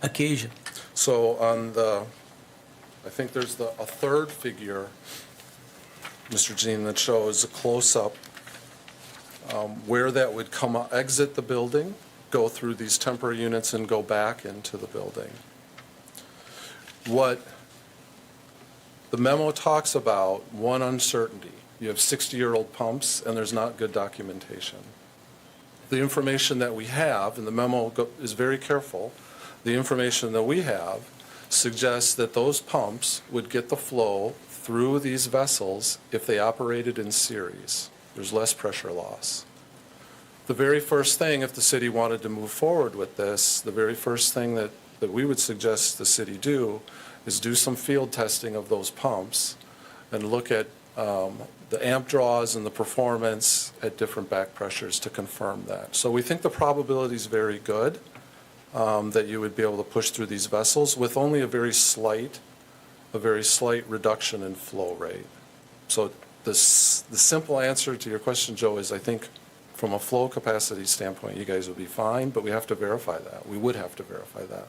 occasion? So on the, I think there's a third figure, Mr. Jean, that shows a close-up where that would exit the building, go through these temporary units and go back into the building. What the memo talks about, one uncertainty. You have 60-year-old pumps and there's not good documentation. The information that we have, and the memo is very careful, the information that we have suggests that those pumps would get the flow through these vessels if they operated in series. There's less pressure loss. The very first thing, if the city wanted to move forward with this, the very first thing that we would suggest the city do is do some field testing of those pumps and look at the amp draws and the performance at different back pressures to confirm that. So we think the probability is very good that you would be able to push through these vessels with only a very slight reduction in flow rate. So the simple answer to your question, Joe, is I think from a flow capacity standpoint, you guys would be fine, but we have to verify that. We would have to verify that.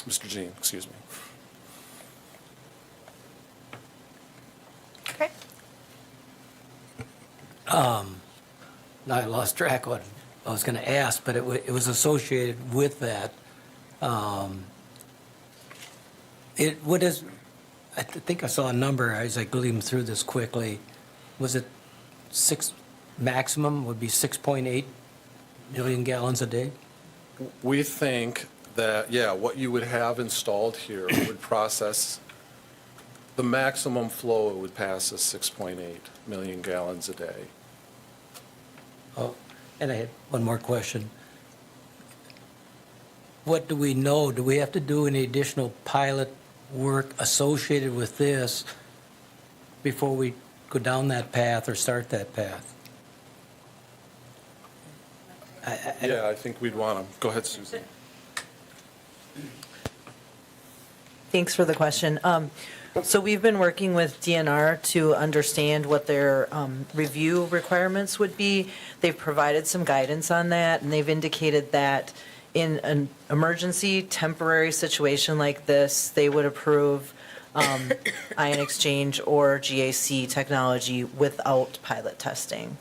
Mr. Jean, excuse me. Okay. Now I lost track of what I was going to ask, but it was associated with that. I think I saw a number as I gleamed through this quickly. Was it maximum would be 6.8 million gallons a day? We think that, yeah, what you would have installed here would process, the maximum flow it would pass is 6.8 million gallons a day. Oh, and I had one more question. What do we know? Do we have to do any additional pilot work associated with this before we go down that path or start that path? Yeah, I think we'd want to. Go ahead, Susan. Thanks for the question. So we've been working with DNR to understand what their review requirements would be. They've provided some guidance on that, and they've indicated that in an emergency temporary situation like this, they would approve ion exchange or GAC technology without pilot testing.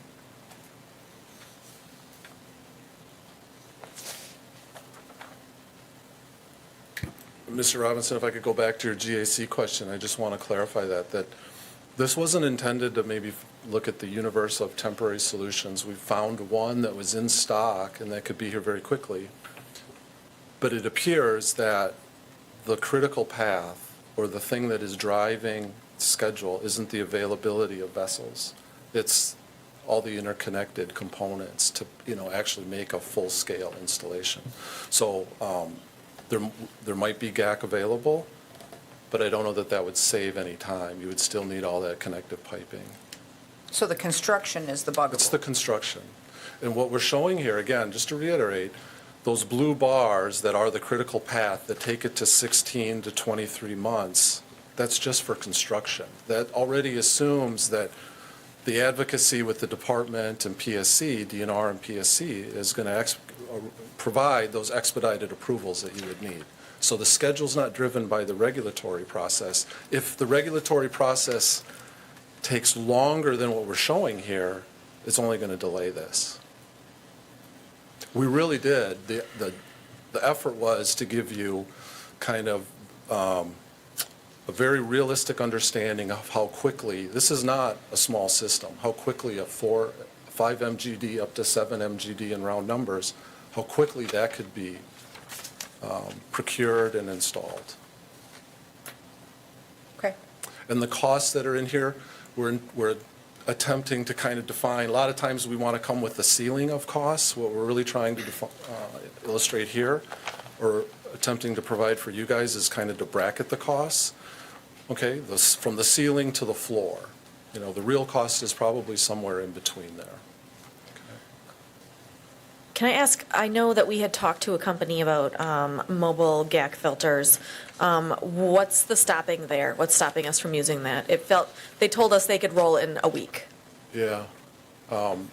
Mr. Robinson, if I could go back to your GAC question, I just want to clarify that this wasn't intended to maybe look at the universe of temporary solutions. We found one that was in stock and that could be here very quickly. But it appears that the critical path or the thing that is driving schedule isn't the availability of vessels. It's all the interconnected components to, actually make a full-scale installation. So there might be GAC available, but I don't know that would save any time. You would still need all that connective piping. So the construction is the bugaboo. It's the construction. And what we're showing here, again, just to reiterate, those blue bars that are the critical path that take it to 16 to 23 months, that's just for construction. That already assumes that the advocacy with the department and PSC, DNR and PSC, is going to provide those expedited approvals that you would need. So the schedule's not driven by the regulatory process. If the regulatory process takes longer than what we're showing here, it's only going to delay this. We really did. The effort was to give you kind of a very realistic understanding of how quickly, this is not a small system, how quickly a 5 MGD up to 7 MGD in round numbers, how quickly that could be procured and installed. Okay. And the costs that are in here, we're attempting to kind of define. A lot of times we want to come with the ceiling of costs. What we're really trying to illustrate here, or attempting to provide for you guys, is kind of to bracket the costs. Okay, from the ceiling to the floor. The real cost is probably somewhere in between there. Can I ask, I know that we had talked to a company about mobile GAC filters. What's the stopping there? What's stopping us from using that? They told us they could roll in a week. Yeah. I'm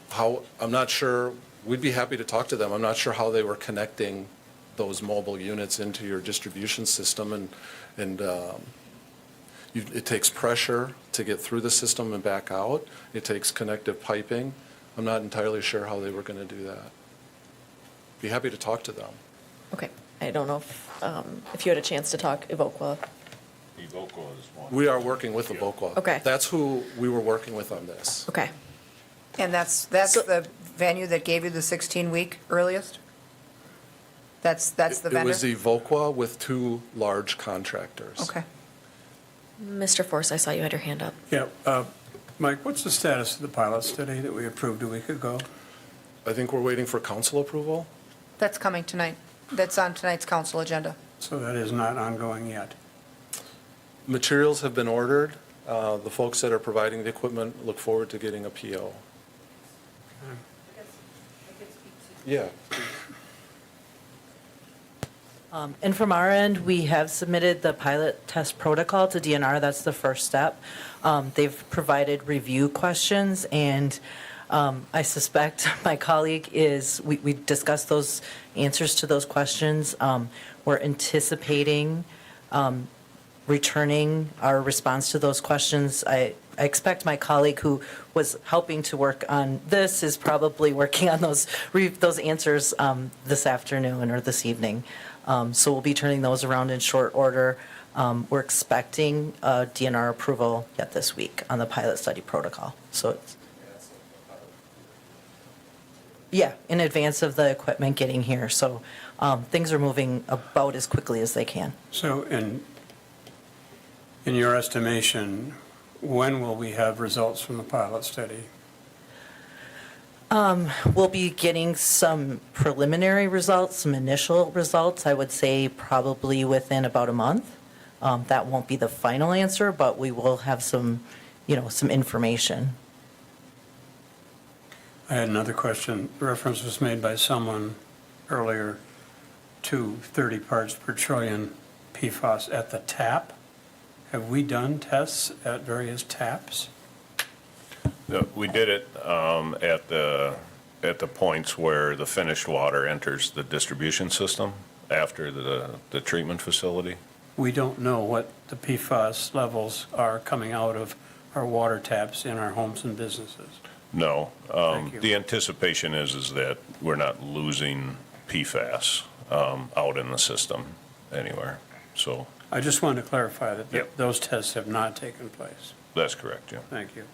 not sure, we'd be happy to talk to them. I'm not sure how they were connecting those mobile units into your distribution system, and it takes pressure to get through the system and back out. It takes connective piping. I'm not entirely sure how they were going to do that. Be happy to talk to them. Okay. I don't know if you had a chance to talk Evoqua. Evoqua is one. We are working with Evoqua. Okay. That's who we were working with on this. Okay. And that's the venue that gave you the 16-week earliest? That's the vendor? It was Evoqua with two large contractors. Okay. Mr. Force, I saw you had your hand up. Yeah, Mike, what's the status of the pilot study that we approved a week ago? I think we're waiting for council approval. That's coming tonight. That's on tonight's council agenda. So that is not ongoing yet. Materials have been ordered. The folks that are providing the equipment look forward to getting a PO. Yeah. And from our end, we have submitted the pilot test protocol to DNR. That's the first step. They've provided review questions, and I suspect my colleague we discussed those answers to those questions. We're anticipating returning our response to those questions. I expect my colleague who was helping to work on this is probably working on those answers this afternoon or this evening. So we'll be turning those around in short order. We're expecting DNR approval yet this week on the pilot study protocol. So it's, yeah, in advance of the equipment getting here. So things are moving about as quickly as they can. So in your estimation, when will we have results from the pilot study? We'll be getting some preliminary results, some initial results, I would say probably within about a month. That won't be the final answer, but we will have some information. I had another question. Reference was made by someone earlier to 30 parts per trillion PFAS at the tap. Have we done tests at various taps? We did it at the points where the finished water enters the distribution system after the treatment facility. We don't know what the PFAS levels are coming out of our water taps in our homes and businesses. No. Thank you. The anticipation is that we're not losing PFAS out in the system anywhere. So I just wanted to clarify that Yep. those tests have not taken place. that's correct, Jim. Thank you.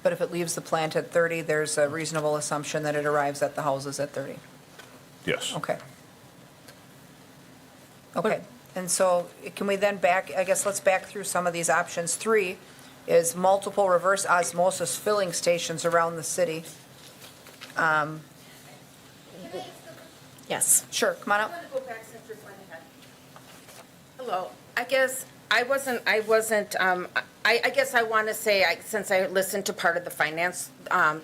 But if it leaves the plant at 30, there's a reasonable assumption that it arrives at the houses at 30. Yes. Okay. Okay, and so can we then let's back through some of these options. 3 is multiple reverse osmosis filling stations around the city. Yes. Sure, come on up. Hello. I guess I guess I want to say, since I listened to part of the finance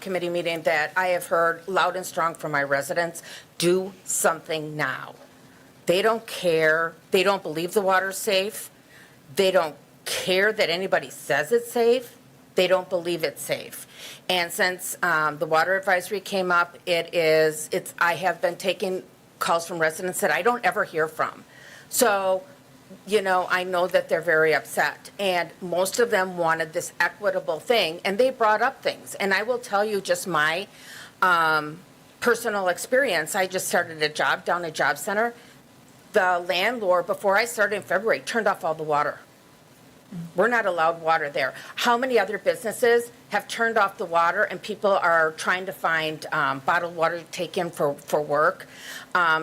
committee meeting, that I have heard loud and strong from my residents, do something now. They don't care. They don't believe the water's safe. They don't care that anybody says it's safe. They don't believe it's safe. And since the water advisory came up, I have been taking calls from residents that I don't ever hear from. So, I know that they're very upset. And most of them wanted this equitable thing, and they brought up things. And I will tell you just my personal experience. I just started a job down at Job Center. The landlord, before I started in February, turned off all the water. We're not allowed water there. How many other businesses have turned off the water and people are trying to find bottled water to take in for work?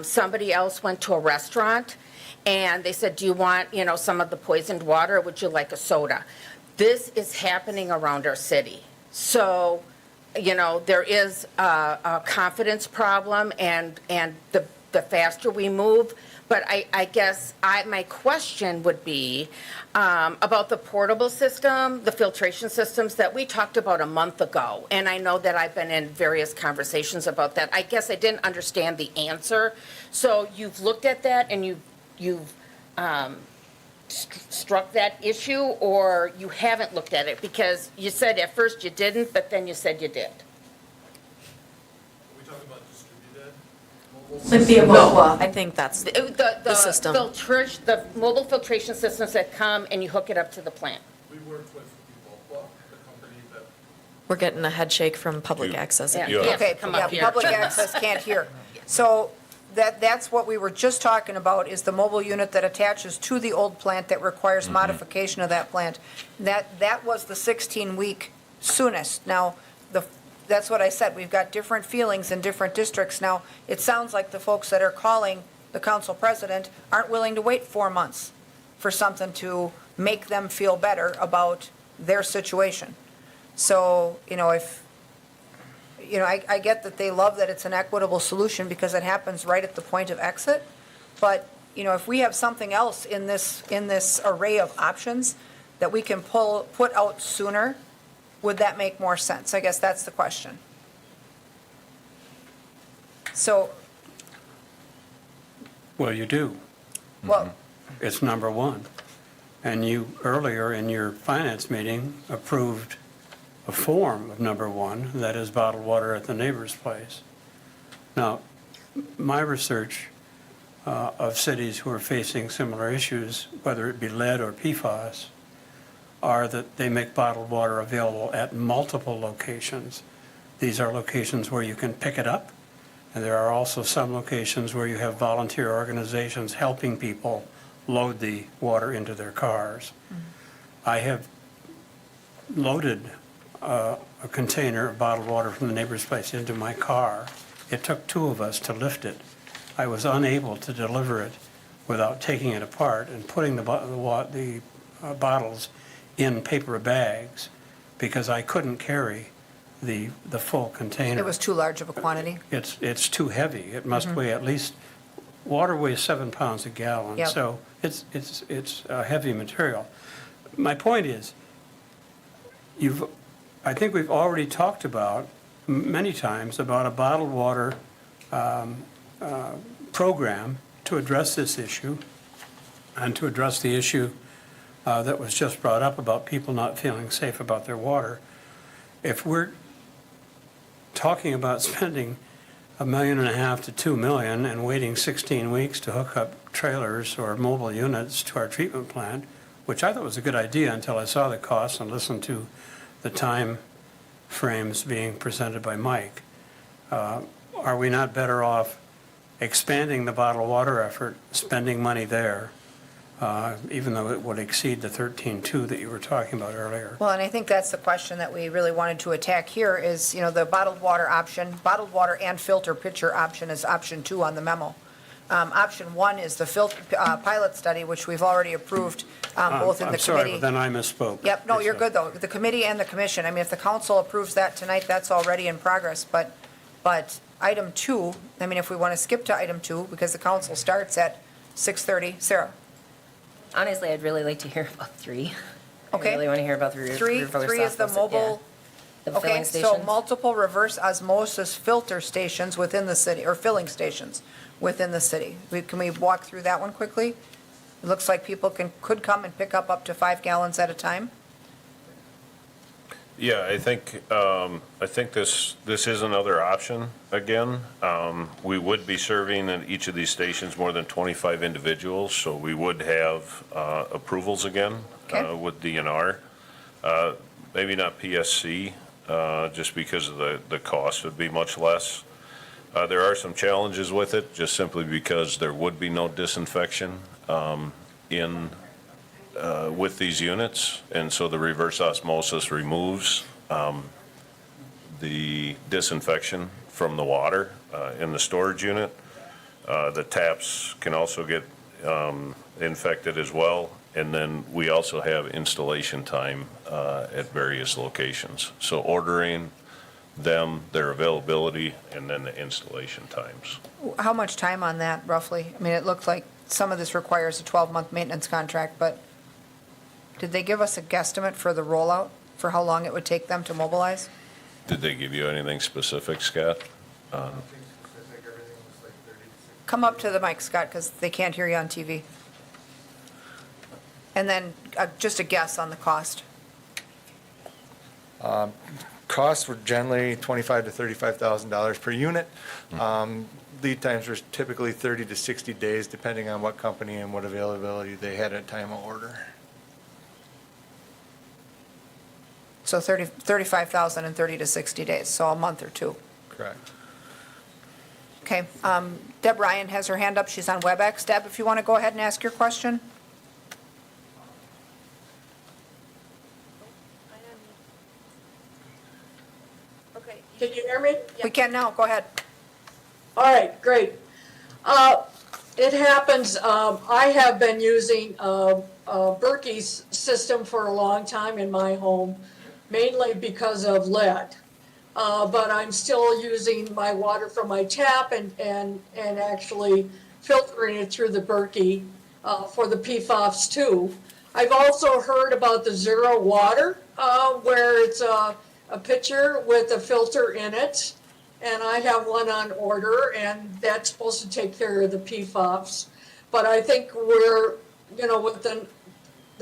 Somebody else went to a restaurant and they said, do you want, some of the poisoned water, or would you like a soda? This is happening around our city. So, there is a confidence problem, and the the faster we move. But I guess my question would be about the portable system, the filtration systems that we talked about a month ago. And I know that I've been in various conversations about that. I guess I didn't understand the answer. So you've looked at that and you've struck that issue, or you haven't looked at it? Because you said at first you didn't, but then you said you did. we talking about distributed? I think that's the system. The mobile filtration systems that come and you hook it up to the plant. We worked with the company that We're getting a head shake from public access. Yeah. Okay, come yeah, up here. public access can't hear. So that's what we were just talking about, is the mobile unit that attaches to the old plant that requires modification of that plant. That was the 16-week soonest. Now, that's what I said, we've got different feelings in different districts. Now, it sounds like the folks that are calling the council president aren't willing to wait 4 months for something to make them feel better about their situation. So, I get that they love that it's an equitable solution because it happens right at the point of exit. But, if we have something else in this array of options that we can put out sooner, would that make more sense? I guess that's the question. So, Well, you do. well, It's number one. And you, earlier in your finance meeting, approved a form of number one, that is bottled water at the neighbor's place. Now, my research of cities who are facing similar issues, whether it be lead or PFAS, are that they make bottled water available at multiple locations. These are locations where you can pick it up, and there are also some locations where you have volunteer organizations helping people load the water into their cars. I have loaded a container of bottled water from the neighbor's place into my car. It took 2 of us to lift it. I was unable to deliver it without taking it apart and putting the bottles in paper bags because I couldn't carry the full container. it was too large of a quantity. It's too heavy. It must weigh at least, water weighs 7 pounds a gallon. Yep. So it's a heavy material. My point is, I think we've already talked about many times about a bottled water program to address this issue and to address the issue that was just brought up about people not feeling safe about their water. If we're talking about spending $1.5 million to $2 million and waiting 16 weeks to hook up trailers or mobile units to our treatment plant, which I thought was a good idea until I saw the costs and listened to the time frames being presented by Mike. Are we not better off expanding the bottled water effort, spending money there, even though it would exceed the 13.2 that you were talking about earlier? Well, and I think that's the question that we really wanted to attack here is, the bottled water option, bottled water and filter pitcher option is option 2 on the memo. Option 1 is the pilot study, which we've already approved, both in the I'm sorry, committee. but then I misspoke. Yep, no, you're good, though. The committee and the commission, I mean, if the council approves that tonight, that's already in progress. But item 2, I mean, if we want to skip to item 2, because the council starts at 6:30, Sarah? Honestly, I'd really like to hear about 3. Okay. I really want to hear about the reverse 3 is the osmosis, mobile. yeah. The Okay, filling so stations. multiple reverse osmosis filter stations within the city, or filling stations within the city. Can we walk through that one quickly? It looks like people could come and pick up to 5 gallons at a time. Yeah, I think this is another option again. We would be serving at each of these stations more than 25 individuals, so we would have approvals again Okay. with DNR. Maybe not PSC, just because of the cost would be much less. There are some challenges with it, just simply because there would be no disinfection with these units, and so the reverse osmosis removes the disinfection from the water in the storage unit. The taps can also get infected as well, and then we also have installation time at various locations. So ordering them, their availability, and then the installation times. How much time on that roughly? I mean, it looked like some of this requires a 12-month maintenance contract, but did they give us a guesstimate for the rollout, for how long it would take them to mobilize? Did they give you anything specific, Scott? Come up to the mic, Scott, because they can't hear you on TV. And then just a guess on the cost. Costs were generally $25,000 to $35,000 per unit. Lead times were typically 30 to 60 days, depending on what company and what availability they had at time of order. So 35,000 in 30 to 60 days, so a month or two. Correct. Okay, Deb Ryan has her hand up, she's on WebEx. Deb, if you want to go ahead and ask your question? Okay, can you hear me? We can now, go ahead. All right, great. It happens, I have been using Berkey's system for a long time in my home, mainly because of lead. But I'm still using my water from my tap and actually filtering it through the Berkey for the PFOS too. I've also heard about the zero water, where it's a pitcher with a filter in it. And I have one on order, and that's supposed to take care of the PFOS. But I think we're, with the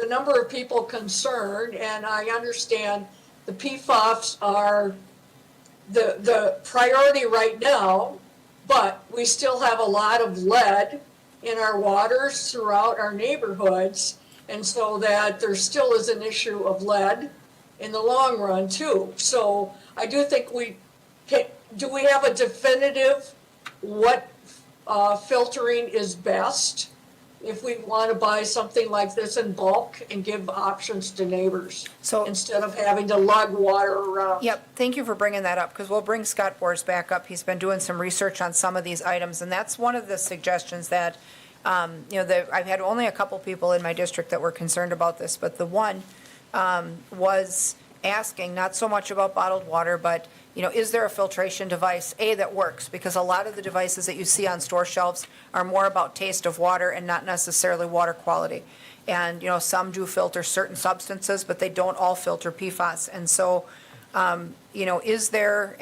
number of people concerned, and I understand the PFOS are the priority right now, but we still have a lot of lead in our waters throughout our neighborhoods, and so that there still is an issue of lead in the long run too. So I do think do we have a definitive what filtering is best if we want to buy something like this in bulk and give options to neighbors So- instead of having to lug water around? Yep, thank you for bringing that up, because we'll bring Scott Bors back up. He's been doing some research on some of these items, and that's one of the suggestions that, I've had only a couple people in my district that were concerned about this, but the one was asking not so much about bottled water, but, is there a filtration device, that works? Because a lot of the devices that you see on store shelves are more about taste of water and not necessarily water quality. And, some do filter certain substances, but they don't all filter PFAS. And so, is there,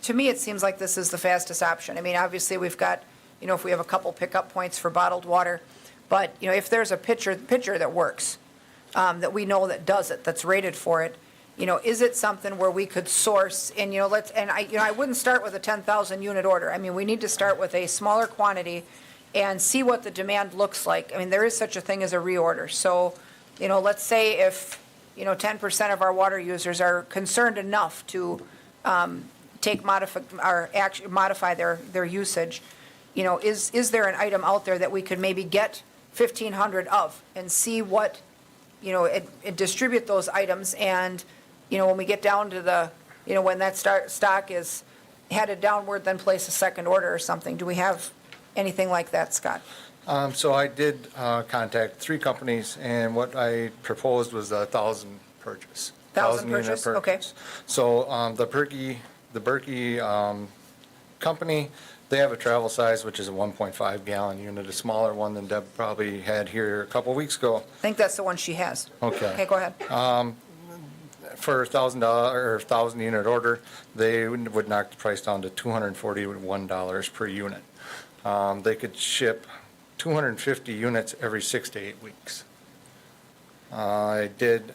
to me, it seems like this is the fastest option. I mean, obviously, we've got, if we have a couple pickup points for bottled water, but, if there's a pitcher that works, that we know that does it, that's rated for it, is it something where we could source and, I wouldn't start with a 10,000 unit order. I mean, we need to start with a smaller quantity and see what the demand looks like. I mean, there is such a thing as a reorder. So, let's say if, 10% of our water users are concerned enough to modify their usage, is there an item out there that we could maybe get 1,500 of and see what, and distribute those items, and, when we get down to the, when that stock is headed downward, then place a second order or something. Do we have anything like that, Scott? So I did contact 3 companies, and what I proposed was 1,000 purchase. 1,000 unit purchase? Okay. So the Berkey company, they have a travel size, which is a 1.5 gallon unit, a smaller one than Deb probably had here a couple weeks ago. I think that's the one she has. Okay. Okay, go ahead. For $1,000 or 1,000 unit order, they would knock the price down to $241 per unit. They could ship 250 units every 6 to 8 weeks. I did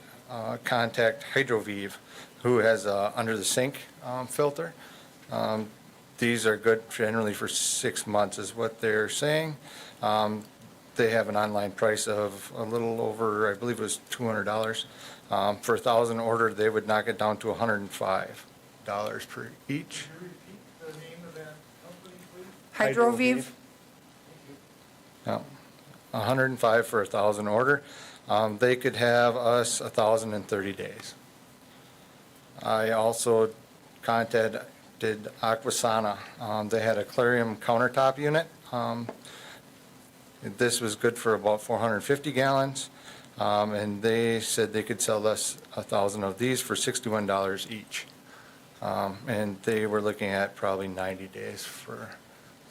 contact Hydrovive, who has a under the sink filter. These are good generally for 6 months is what they're saying. They have an online price of a little over, I believe it was $200. For 1,000 ordered, they would knock it down to $105 per each. Hydrovive? Yeah, 105 for 1,000 order. They could have us 1,000 in 30 days. I also contacted Aquasana. They had a Clarium countertop unit. This was good for about 450 gallons. And they said they could sell us 1,000 of these for $61 each. And they were looking at probably 90 days for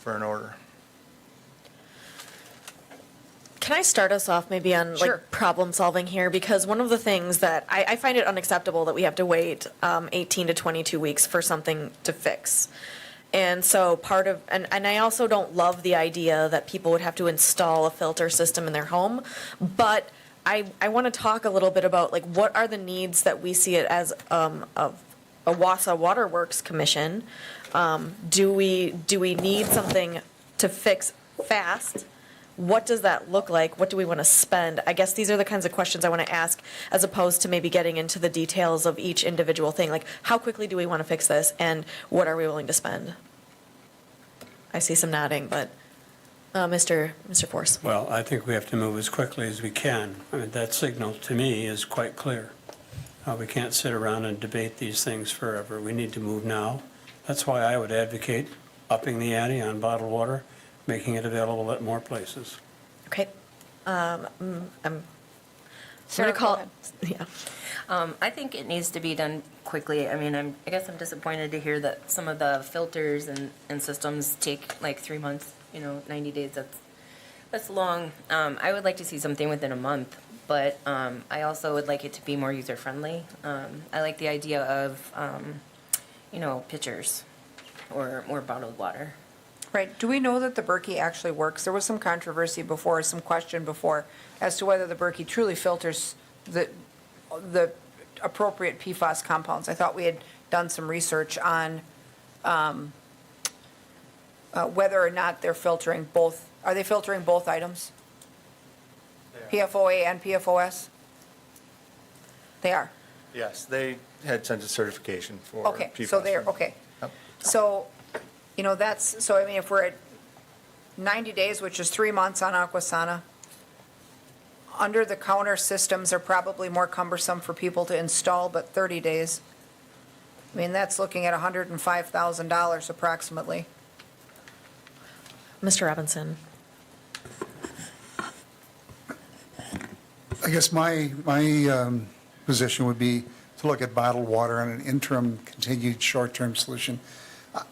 an order. Can I start us off maybe on Sure. like problem solving here? Because one of the things that I find it unacceptable that we have to wait 18 to 22 weeks for something to fix. And so and I also don't love the idea that people would have to install a filter system in their home. But I want to talk a little bit about like what are the needs that we see it as of a Wasa Waterworks Commission. Do we need something to fix fast? What does that look like? What do we want to spend? I guess these are the kinds of questions I want to ask, as opposed to maybe getting into the details of each individual thing. Like, how quickly do we want to fix this, and what are we willing to spend? I see some nodding, but Mr. Force. Well, I think we have to move as quickly as we can. I mean, that signal to me is quite clear. We can't sit around and debate these things forever. We need to move now. That's why I would advocate upping the ante on bottled water, making it available at more places. Okay. I'm Sarah, going to call. go Yeah. I think it needs to be done quickly. I mean, I guess I'm disappointed to hear that some of the filters and systems take like 3 months, 90 days, that's long. I would like to see something within a month, but I also would like it to be more user-friendly. I like the idea of, pitchers or more bottled water. Right. Do we know that the Berkey actually works? There was some controversy before, some question before, as to whether the Berkey truly filters the appropriate PFAS compounds. I thought we had done some research on whether or not they're filtering both. Are they filtering both items? PFOA and PFOS? They are. Yes, they had sent a certification for Okay, so PFAS. they're, okay. Yep. So, so I mean, if we're at 90 days, which is 3 months on Aquasana, under-the-counter systems are probably more cumbersome for people to install, but 30 days. I mean, that's looking at $105,000 approximately. Mr. Robinson. I guess my position would be to look at bottled water on an interim, continued, short-term solution.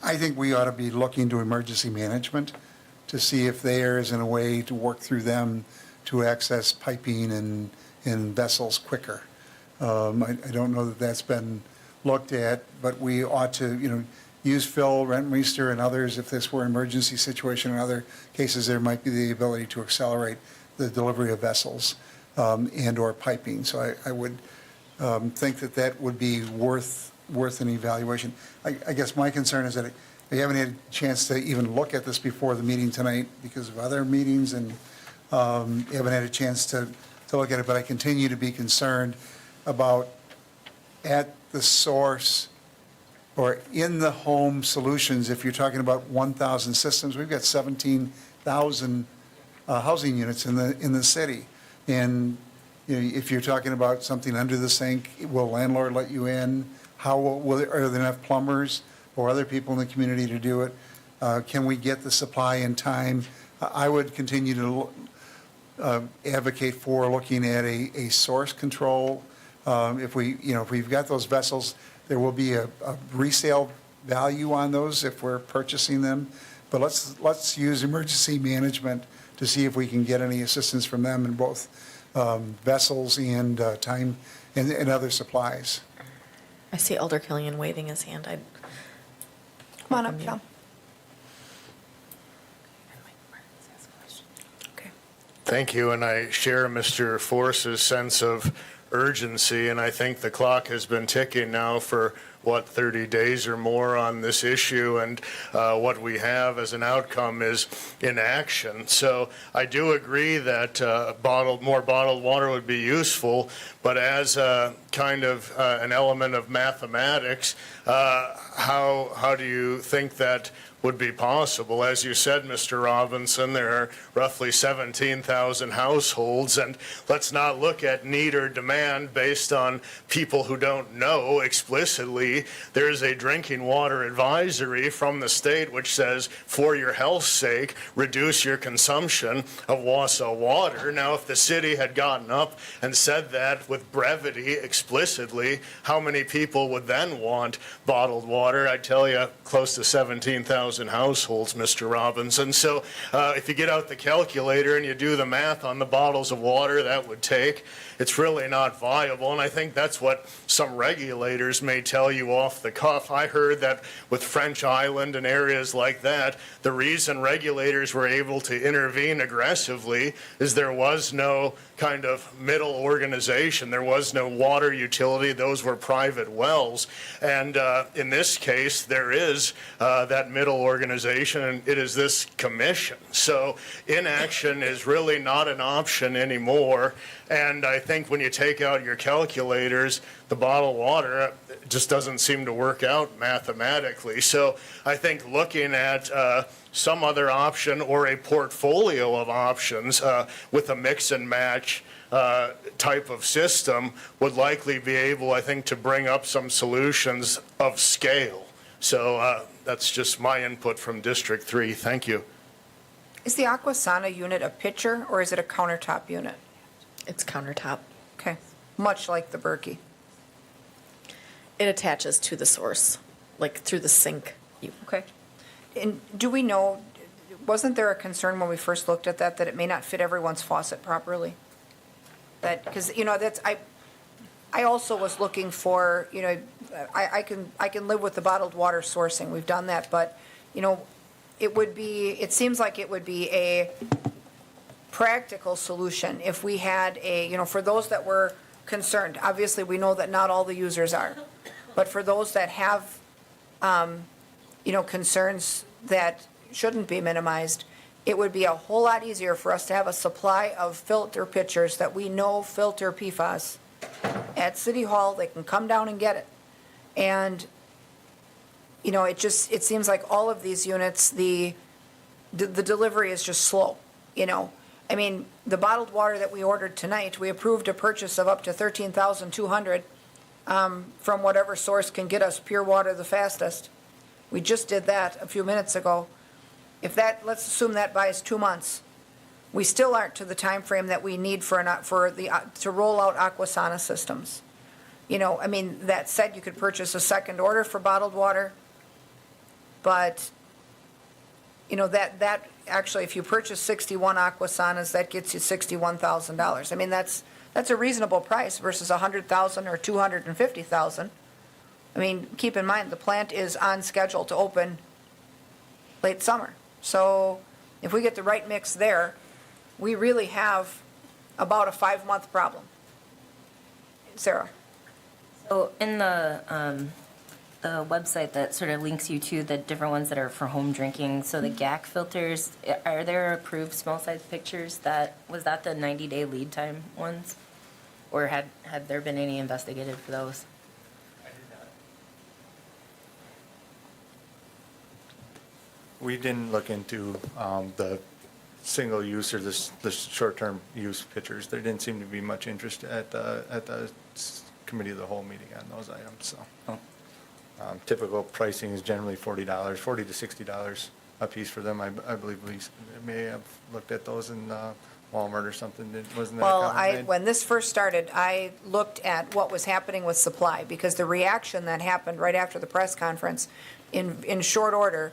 I think we ought to be looking to emergency management to see if there isn't a way to work through them to access piping and vessels quicker. I don't know that that's been looked at, but we ought to, use Phil Rentmeester and others. If this were an emergency situation in other cases, there might be the ability to accelerate the delivery of vessels and/or piping. So I would think that would be worth an evaluation. I guess my concern is that we haven't had a chance to even look at this before the meeting tonight because of other meetings, and haven't had a chance to look at it, but I continue to be concerned about at the source or in the home solutions. If you're talking about 1,000 systems, we've got 17,000 housing units in the city. And if you're talking about something under the sink, will landlord let you in? Are there enough plumbers or other people in the community to do it? Can we get the supply in time? I would continue to advocate for looking at a source control. If we've got those vessels, there will be a resale value on those if we're purchasing them. But let's use emergency management to see if we can get any assistance from them in both vessels and time and other supplies. I see Elder Killian waving his hand. Come on up, Welcome you. Phil. Okay. Thank you, and I share Mr. Force's sense of urgency, and I think the clock has been ticking now for, 30 days or more on this issue, and what we have as an outcome is inaction. So I do agree that more bottled water would be useful, but as a kind of an element of mathematics, how do you think that would be possible. As you said, Mr. Robinson, there are roughly 17,000 households, and let's not look at need or demand based on people who don't know explicitly. There is a drinking water advisory from the state which says, for your health's sake, reduce your consumption of Wausau water. Now, if the city had gotten up and said that with brevity explicitly, how many people would then want bottled water? I tell you, close to 17,000 households, Mr. Robinson. So if you get out the calculator and you do the math on the bottles of water that would take, it's really not viable. And I think that's what some regulators may tell you off the cuff. I heard that with French Island and areas like that, the reason regulators were able to intervene aggressively is there was no kind of middle organization. There was no water utility. Those were private wells. And in this case, there is that middle organization, and it is this commission. So inaction is really not an option anymore. And I think when you take out your calculators, the bottled water just doesn't seem to work out mathematically. So I think looking at some other option or a portfolio of options with a mix and match type of system would likely be able, I think, to bring up some solutions of scale. So that's just my input from District 3. Thank you. Is the Aquasana unit a pitcher or is it a countertop unit? It's countertop. Okay, much like the Berkey. It attaches to the source, like through the sink. Okay. And do we know, wasn't there a concern when we first looked at that it may not fit everyone's faucet properly? That, because, you know, I also was looking for, you know, I can live with the bottled water sourcing. We've done that, but, you know, it seems like it would be a practical solution if we had you know, for those that were concerned. Obviously, we know that not all the users are, but for those that have, you know, concerns that shouldn't be minimized, it would be a whole lot easier for us to have a supply of filter pitchers that we know filter PFAS at City Hall. They can come down and get it. And, you know, it seems like all of these units, the delivery is just slow, you know. I mean, the bottled water that we ordered tonight, we approved a purchase of up to $13,200 from whatever source can get us pure water the fastest. We just did that a few minutes ago. If that, let's assume that buys 2 months, we still aren't to the time frame that we need to roll out Aquasana systems. You know, I mean, that said, you could purchase a second order for bottled water, but, you know, that actually, if you purchase 61 Aquasanas, that gets you $61,000. I mean, that's a reasonable price versus $100,000 or $250,000. I mean, keep in mind, the plant is on schedule to open late summer. So if we get the right mix there, we really have about a 5-month problem. Sarah? So in the website that sort of links you to the different ones that are for home drinking, so the GAC filters, are there approved small size pictures was that the 90-day lead time ones? Or had there been any investigated for those? We didn't look into the single use or the short-term use pitchers. There didn't seem to be much interest at the committee of the whole meeting on those items, so. Typical pricing is generally $40 to $60 a piece for them. I believe we may have looked at those in Walmart or something. Wasn't that a Well, comment made? when this first started, I looked at what was happening with supply, because the reaction that happened right after the press conference, in short order,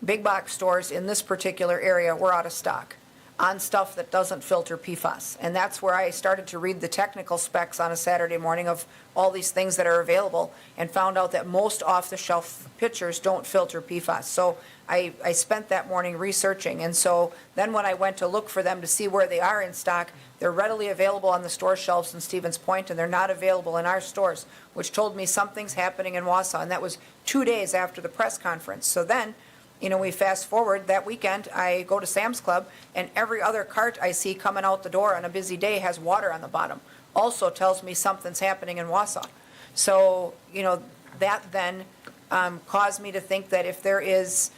big box stores in this particular area were out of stock on stuff that doesn't filter PFAS. And that's where I started to read the technical specs on a Saturday morning of all these things that are available, and found out that most off-the-shelf pitchers don't filter PFAS. So I spent that morning researching, and so then when I went to look for them to see where they are in stock, they're readily available on the store shelves in Stevens Point, and they're not available in our stores, which told me something's happening in Wausau, and that was 2 days after the press conference. So then, you know, we fast forward, that weekend, I go to Sam's Club, and every other cart I see coming out the door on a busy day has water on the bottom. Also tells me something's happening in Wausau. So, you know, that then cause me to think that if there is,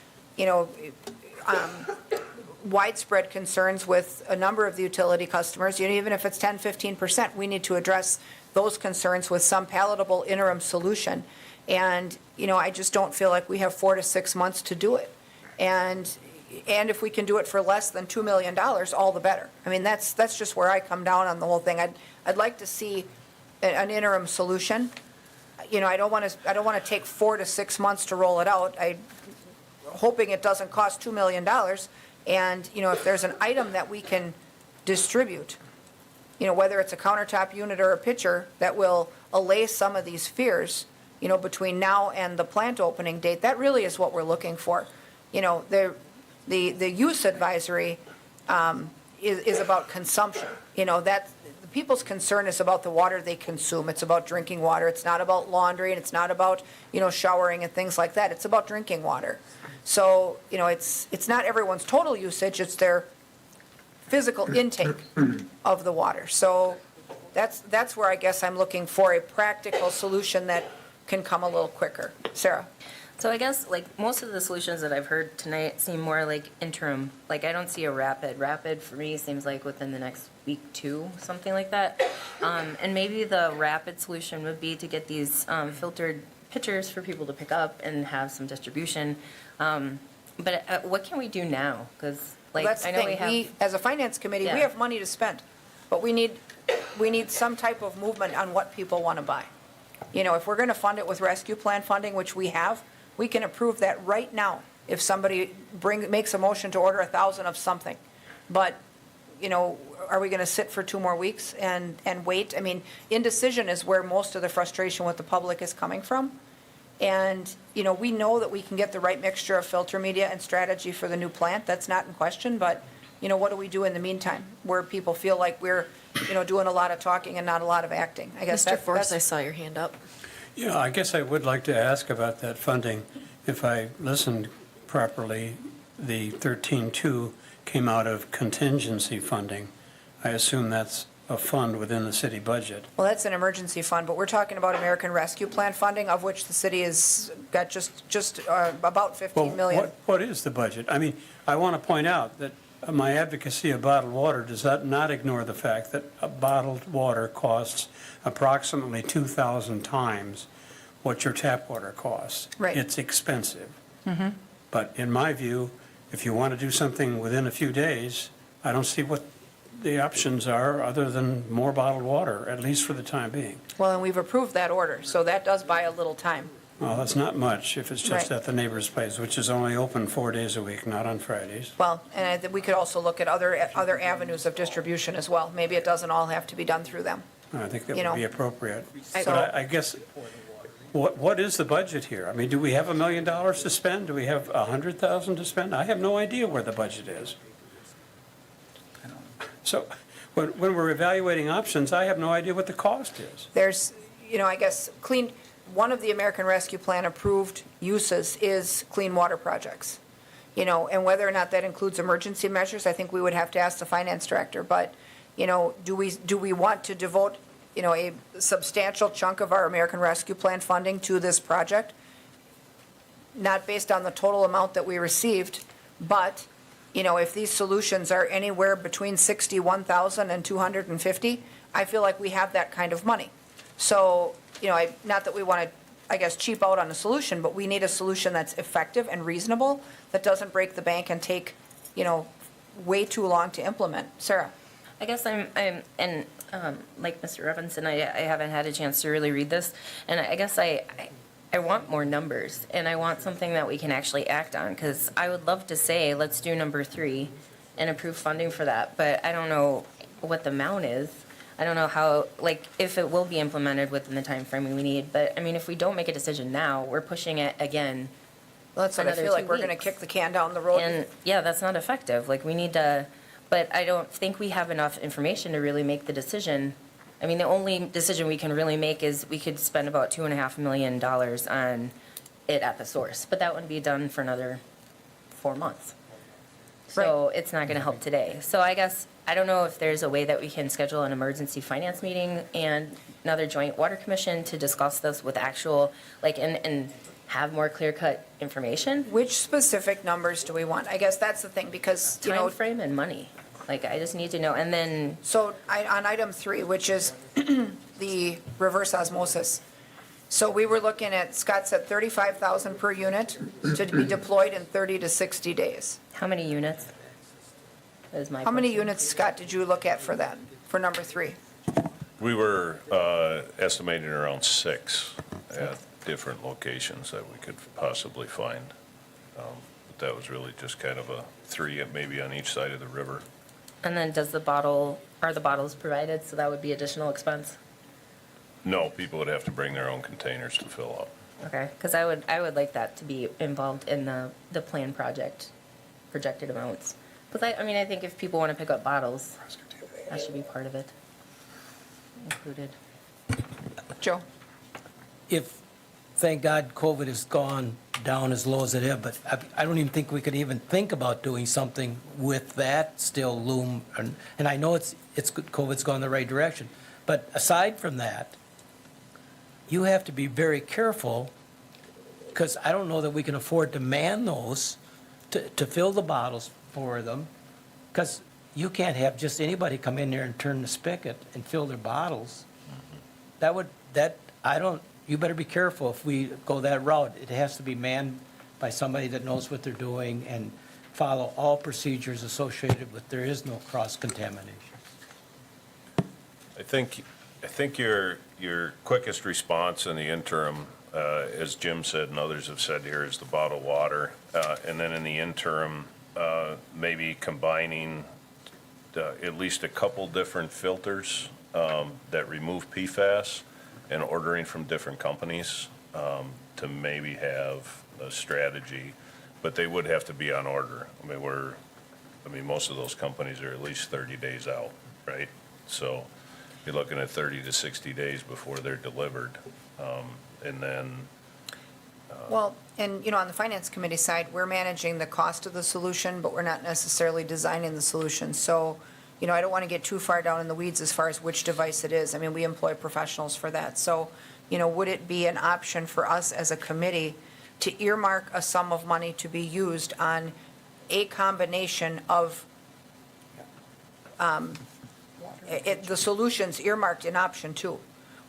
widespread concerns with a number of the utility customers, even if it's 10, 15%, we need to address those concerns with some palatable interim solution. And, I just don't feel like we have 4 to 6 months to do it. And if we can do it for less than $2 million, all the better. I mean, that's just where I come down on the whole thing. I'd like to see an interim solution. I don't want to take 4 to 6 months to roll it out. Hoping it doesn't cost $2 million. And, if there's an item that we can distribute, whether it's a countertop unit or a pitcher, that will allay some of these fears, between now and the plant opening date, that really is what we're looking for. The use advisory is about consumption. That the people's concern is about the water they consume. It's about drinking water. It's not about laundry, and it's not about, showering and things like that. It's about drinking water. So, it's not everyone's total usage, it's their physical intake of the water. So that's where I guess I'm looking for a practical solution that can come a little quicker. Sarah? So I guess, like, most of the solutions that I've heard tonight seem more like interim. Like, I don't see a rapid. Rapid, for me, seems like within the next week, 2, something like that. And maybe the rapid solution would be to get these filtered pitchers for people to pick up and have some distribution. But what can we do now? Because, like, That's the I know thing. we have... As a finance committee, we Yeah. have money to spend, but we need some type of movement on what people want to buy. If we're going to fund it with rescue plan funding, which we have, we can approve that right now if somebody makes a motion to order 1,000 of something. But, are we going to sit for 2 more weeks and wait? I mean, indecision is where most of the frustration with the public is coming from. And, we know that we can get the right mixture of filter media and strategy for the new plant. That's not in question. But, what do we do in the meantime where people feel like we're, doing a lot of talking and not a lot of acting? I guess Mr. Force, I that's saw your hand up. Yeah, I guess I would like to ask about that funding. If I listened properly, the 13.2 came out of contingency funding. I assume that's a fund within the city budget. Well, that's an emergency fund, but we're talking about American Rescue Plan funding, of which the city has got just about 15 million. Well, what is the budget? I mean, I want to point out that my advocacy of bottled water does not ignore the fact that bottled water costs approximately 2,000 times what your tap water costs. Right. It's expensive. But in my view, if you want to do something within a few days, I don't see what the options are other than more bottled water, at least for the time being. Well, and we've approved that order, so that does buy a little time. Well, that's not much if it's just Right. at the neighbor's place, which is only open 4 days a week, not on Fridays. Well, and we could also look at other avenues of distribution as well. Maybe it doesn't all have to be done through them. I think that You know, would be appropriate. so- But I guess, what is the budget here? I mean, do we have $1 million to spend? Do we have 100,000 to spend? I have no idea where the budget is. So when we're evaluating options, I have no idea what the cost is. There's, I guess, one of the American Rescue Plan approved uses is clean water projects. And whether or not that includes emergency measures, I think we would have to ask the finance director. But, do we want to devote, a substantial chunk of our American Rescue Plan funding to this project? Not based on the total amount that we received, but, if these solutions are anywhere between 61,000 and 250, I feel like we have that kind of money. So, not that we want to, I guess, cheap out on a solution, but we need a solution that's effective and reasonable, that doesn't break the bank and take, way too long to implement. Sarah? I guess like Mr. Robinson, I haven't had a chance to really read this, and I guess I want more numbers, and I want something that we can actually act on, because I would love to say, let's do number 3 and approve funding for that, but I don't know what the amount is. I don't know how, if it will be implemented within the time frame we need, but, I mean, if we don't make a decision now, we're pushing it again. Well, that's what I Another feel like 2 we're going to weeks. kick the can down the road. And, yeah, that's not effective. We need to, but I don't think we have enough information to really make the decision. I mean, the only decision we can really make is we could spend about $2.5 million on it at the source, but that wouldn't be done for another 4 months. So it's not going to help today. So I guess, I don't know if there's a way that we can schedule an emergency finance meeting and another joint water commission to discuss this with actual, and have more clear-cut information. Which specific numbers do we want? I guess that's the thing, because, you know, Time frame and money. Like, I just need to know, and then, so on item 3, which is the reverse osmosis. So we were looking at, Scott said 35,000 per unit to be deployed in 30 to 60 days. how many units? Is my How many question. units, Scott, did you look at for that, for number 3? We were estimating around 6 at different locations that we could possibly find. But that was really just kind of a 3, maybe on each side of the river. And then are the bottles provided, so that would be additional expense? No, people would have to bring their own containers to fill up. Okay, because I would like that to be involved in the plan projected amounts. Because I mean, I think if people want to pick up bottles, that should be part of it, included. Joe? If, thank God, COVID has gone down as low as it is, but I don't even think we could even think about doing something with that still loom. And I know it's COVID's gone the right direction. But aside from that, you have to be very careful, because I don't know that we can afford to man those to fill the bottles for them, because you can't have just anybody come in there and turn the spigot and fill their bottles. You better be careful if we go that route. It has to be manned by somebody that knows what they're doing and follow all procedures associated with, there is no cross-contamination. I think your quickest response in the interim, as Jim said and others have said here, is the bottled water. And then in the interim, maybe combining at least a couple different filters that remove PFAS and ordering from different companies to maybe have a strategy, but they would have to be on order. I mean, most of those companies are at least 30 days out, right? So you're looking at 30 to 60 days before they're delivered. And then, Well, and, you know, on the finance committee side, we're managing the cost of the solution, but we're not necessarily designing the solution. So, you know, I don't want to get too far down in the weeds as far as which device it is. I mean, we employ professionals for that. So, you know, would it be an option for us as a committee to earmark a sum of money to be used on a combination of the solutions earmarked in option 2?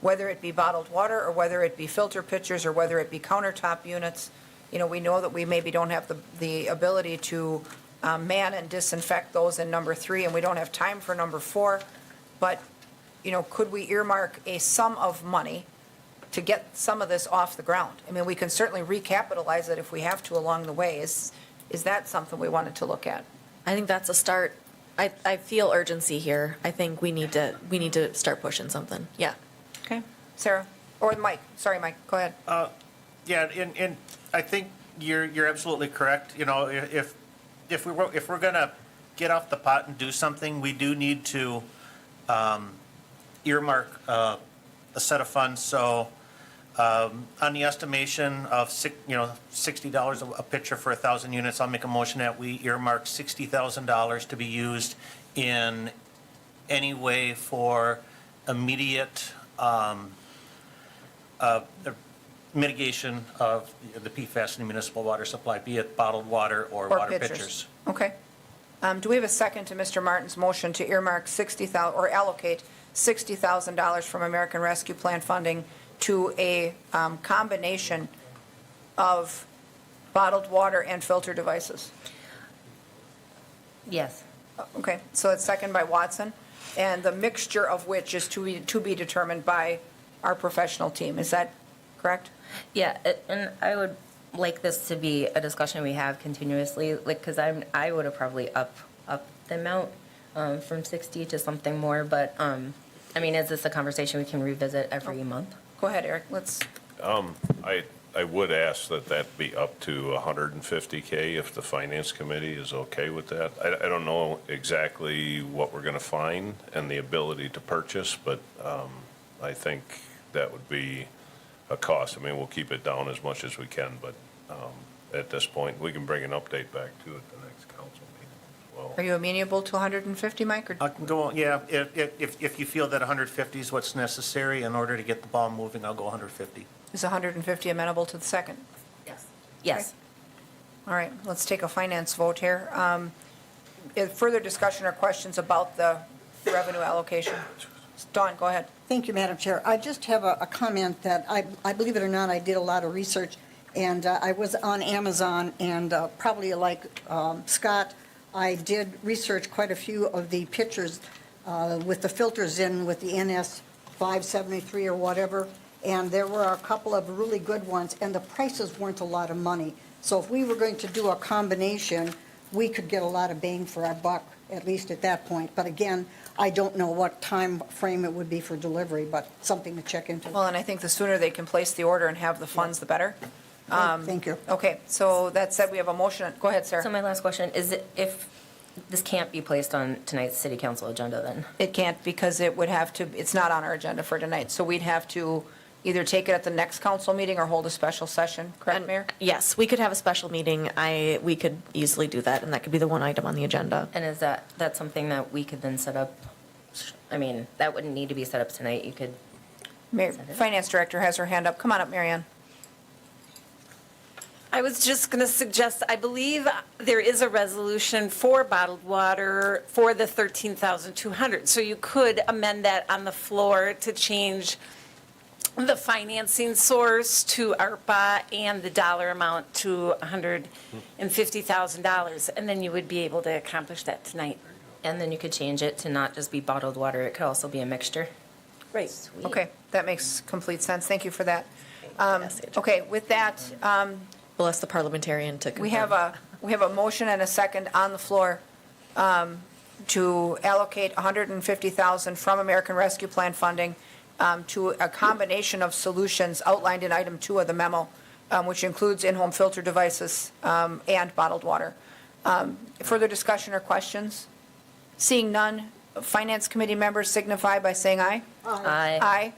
Whether it be bottled water, or whether it be filter pitchers, or whether it be countertop units. You know, we know that we maybe don't have the ability to man and disinfect those in number 3, and we don't have time for number 4. But, you know, could we earmark a sum of money to get some of this off the ground? I mean, we can certainly recapitalize it if we have to along the way. Is that something we wanted to look at? I think that's a start. I feel urgency here. I think we need to start pushing something. Yeah. Okay. Sarah? Or Mike? Sorry, Mike, go ahead. Yeah, and I think you're absolutely correct. You know, if we're gonna get off the pot and do something, we do need to earmark a set of funds. So on the estimation of $60 a pitcher for 1,000 units, I'll make a motion that we earmark $60,000 to be used in any way for immediate mitigation of the PFAS in the municipal water supply, be it bottled water or water pitchers. Okay. Do we have a second to Mr. Martin's motion to earmark 60,000, or allocate $60,000 from American Rescue Plan funding to a combination of bottled water and filter devices? Yes. Okay, so it's second by Watson, and the mixture of which is to be determined by our professional team. Is that correct? Yeah, and I would like this to be a discussion we have continuously, like, because I would have probably up the amount from 60 to something more, but, I mean, is this a conversation we can revisit every month? Go ahead, Eric, let's, I would ask that be up to 150K if the finance committee is okay with that. I don't know exactly what we're gonna find and the ability to purchase, but I think that would be a cost. I mean, we'll keep it down as much as we can, but at this point, we can bring an update back to it the next council meeting as well. are you amenable to 150, Mike? I can go, yeah, if you feel that 150 is what's necessary in order to get the ball moving, I'll go 150. Is 150 amenable to the second? Yes. All right, let's take a finance vote here. Further discussion or questions about the revenue allocation? Dawn, go ahead. Thank you, Madam Chair. I just have a comment that I believe it or not, I did a lot of research, and I was on Amazon, and probably like Scott, I did research quite a few of the pictures with the filters in with the NS 573 or whatever, and there were a couple of really good ones, and the prices weren't a lot of money. So if we were going to do a combination, we could get a lot of bang for our buck, at least at that point. But again, I don't know what time frame it would be for delivery, but something to check into. Well, and I think the sooner they can place the order and have the funds, the better. Thank you. Okay, so that said, we have a motion. Go ahead, Sarah. So my last question is, if this can't be placed on tonight's city council agenda then? It can't because it would have to, it's not on our agenda for tonight. So we'd have to either take it at the next council meeting or hold a special session, correct, Mayor? Yes, we could have a special meeting. We could easily do that, and that could be the one item on the agenda. And is that something that we could then set up? I mean, that wouldn't need to be set up tonight. You could, Finance Director has her hand up. Come on up, Marianne. I was just going to suggest, I believe there is a resolution for bottled water for the 13,200. So you could amend that on the floor to change the financing source to ARPA and the dollar amount to $150,000. And then you would be able to accomplish that tonight. and then you could change it to not just be bottled water. It could also be a mixture. Right. Sweet. Okay, that makes complete sense. Thank you for that. Yes, it- Okay, with that, We'll ask the parliamentarian to confirm. we have a motion and a second on the floor to allocate $150,000 from American Rescue Plan funding to a combination of solutions outlined in item 2 of the memo, which includes in-home filter devices and bottled water. Further discussion or questions? Seeing none, Finance Committee members signify by saying aye. Aye. Aye.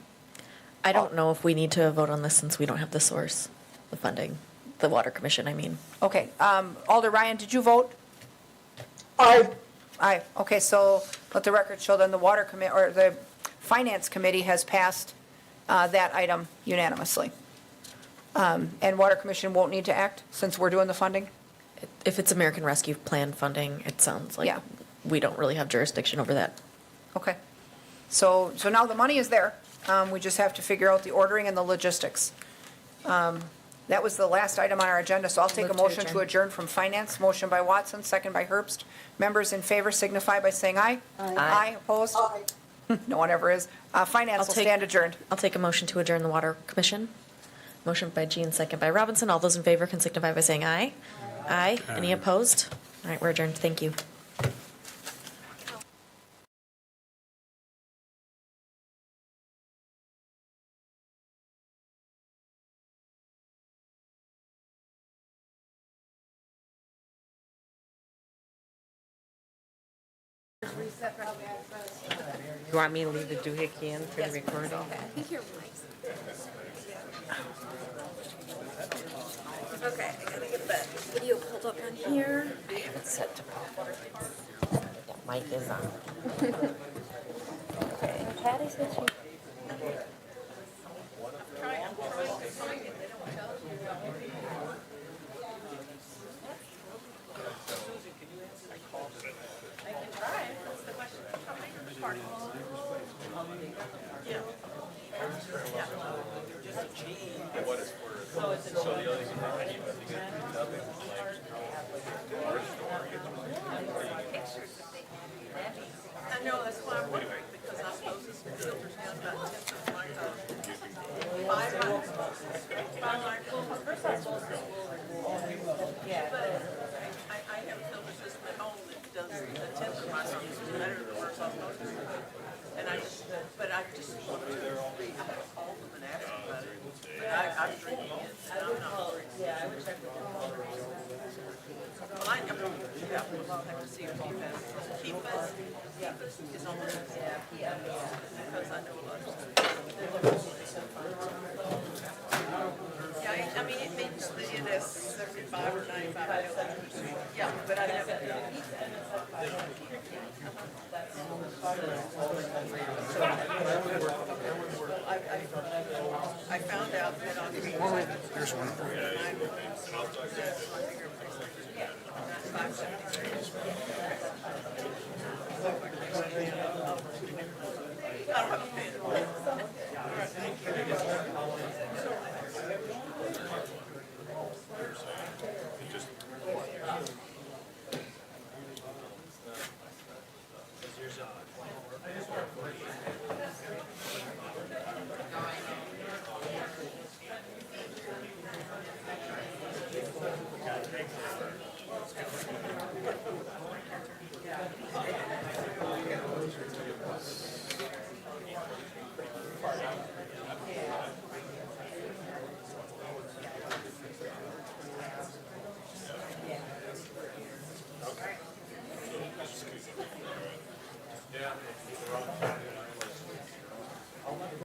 I don't know if we need to vote on this since we don't have the source, the funding, the Water Commission, I mean. Okay, Alder Ryan, did you vote? Aye. Aye. Okay, so let the record show then the Water Committee, or the Finance Committee has passed that item unanimously. And Water Commission won't need to act since we're doing the funding? If it's American Rescue Plan funding, it sounds like Yeah. we don't really have jurisdiction over that. Okay. So now the money is there. We just have to figure out the ordering and the logistics. That was the last item on our agenda, so I'll take a Move to motion to adjourn. adjourn from Finance. Motion by Watson, second by Herbst. Members in favor signify by saying aye. Aye. Aye, opposed? Aye. No one ever is. Finance I'll will take- stand adjourned. I'll take a motion to adjourn the Water Commission. Motion by Jean, second by Robinson. All those in favor can signify by saying aye. Aye. Any opposed? All right, we're adjourned. Thank you. You want me to leave the doohickey in for the recording? Okay, I gotta get that video pulled up on here. I have it set to that mic is on. Okay. Patty said she. I know, that's why I'm wondering, because I suppose this filter's down about 10 of my, 5 months. First I suppose this will, but I have a filter system at home that does a tenth of my service better than works on most. And but I just want to read, I have called them and asked them about it, but I'm drinking it, and I'm not worried. Yeah, I would check with them. Well, I have to see if PFAS is on there. Because I know a lot of stuff. Yeah, I mean, it means the NS 75 or 95. Yeah, but I haven't. I found out that on. Here's one. Just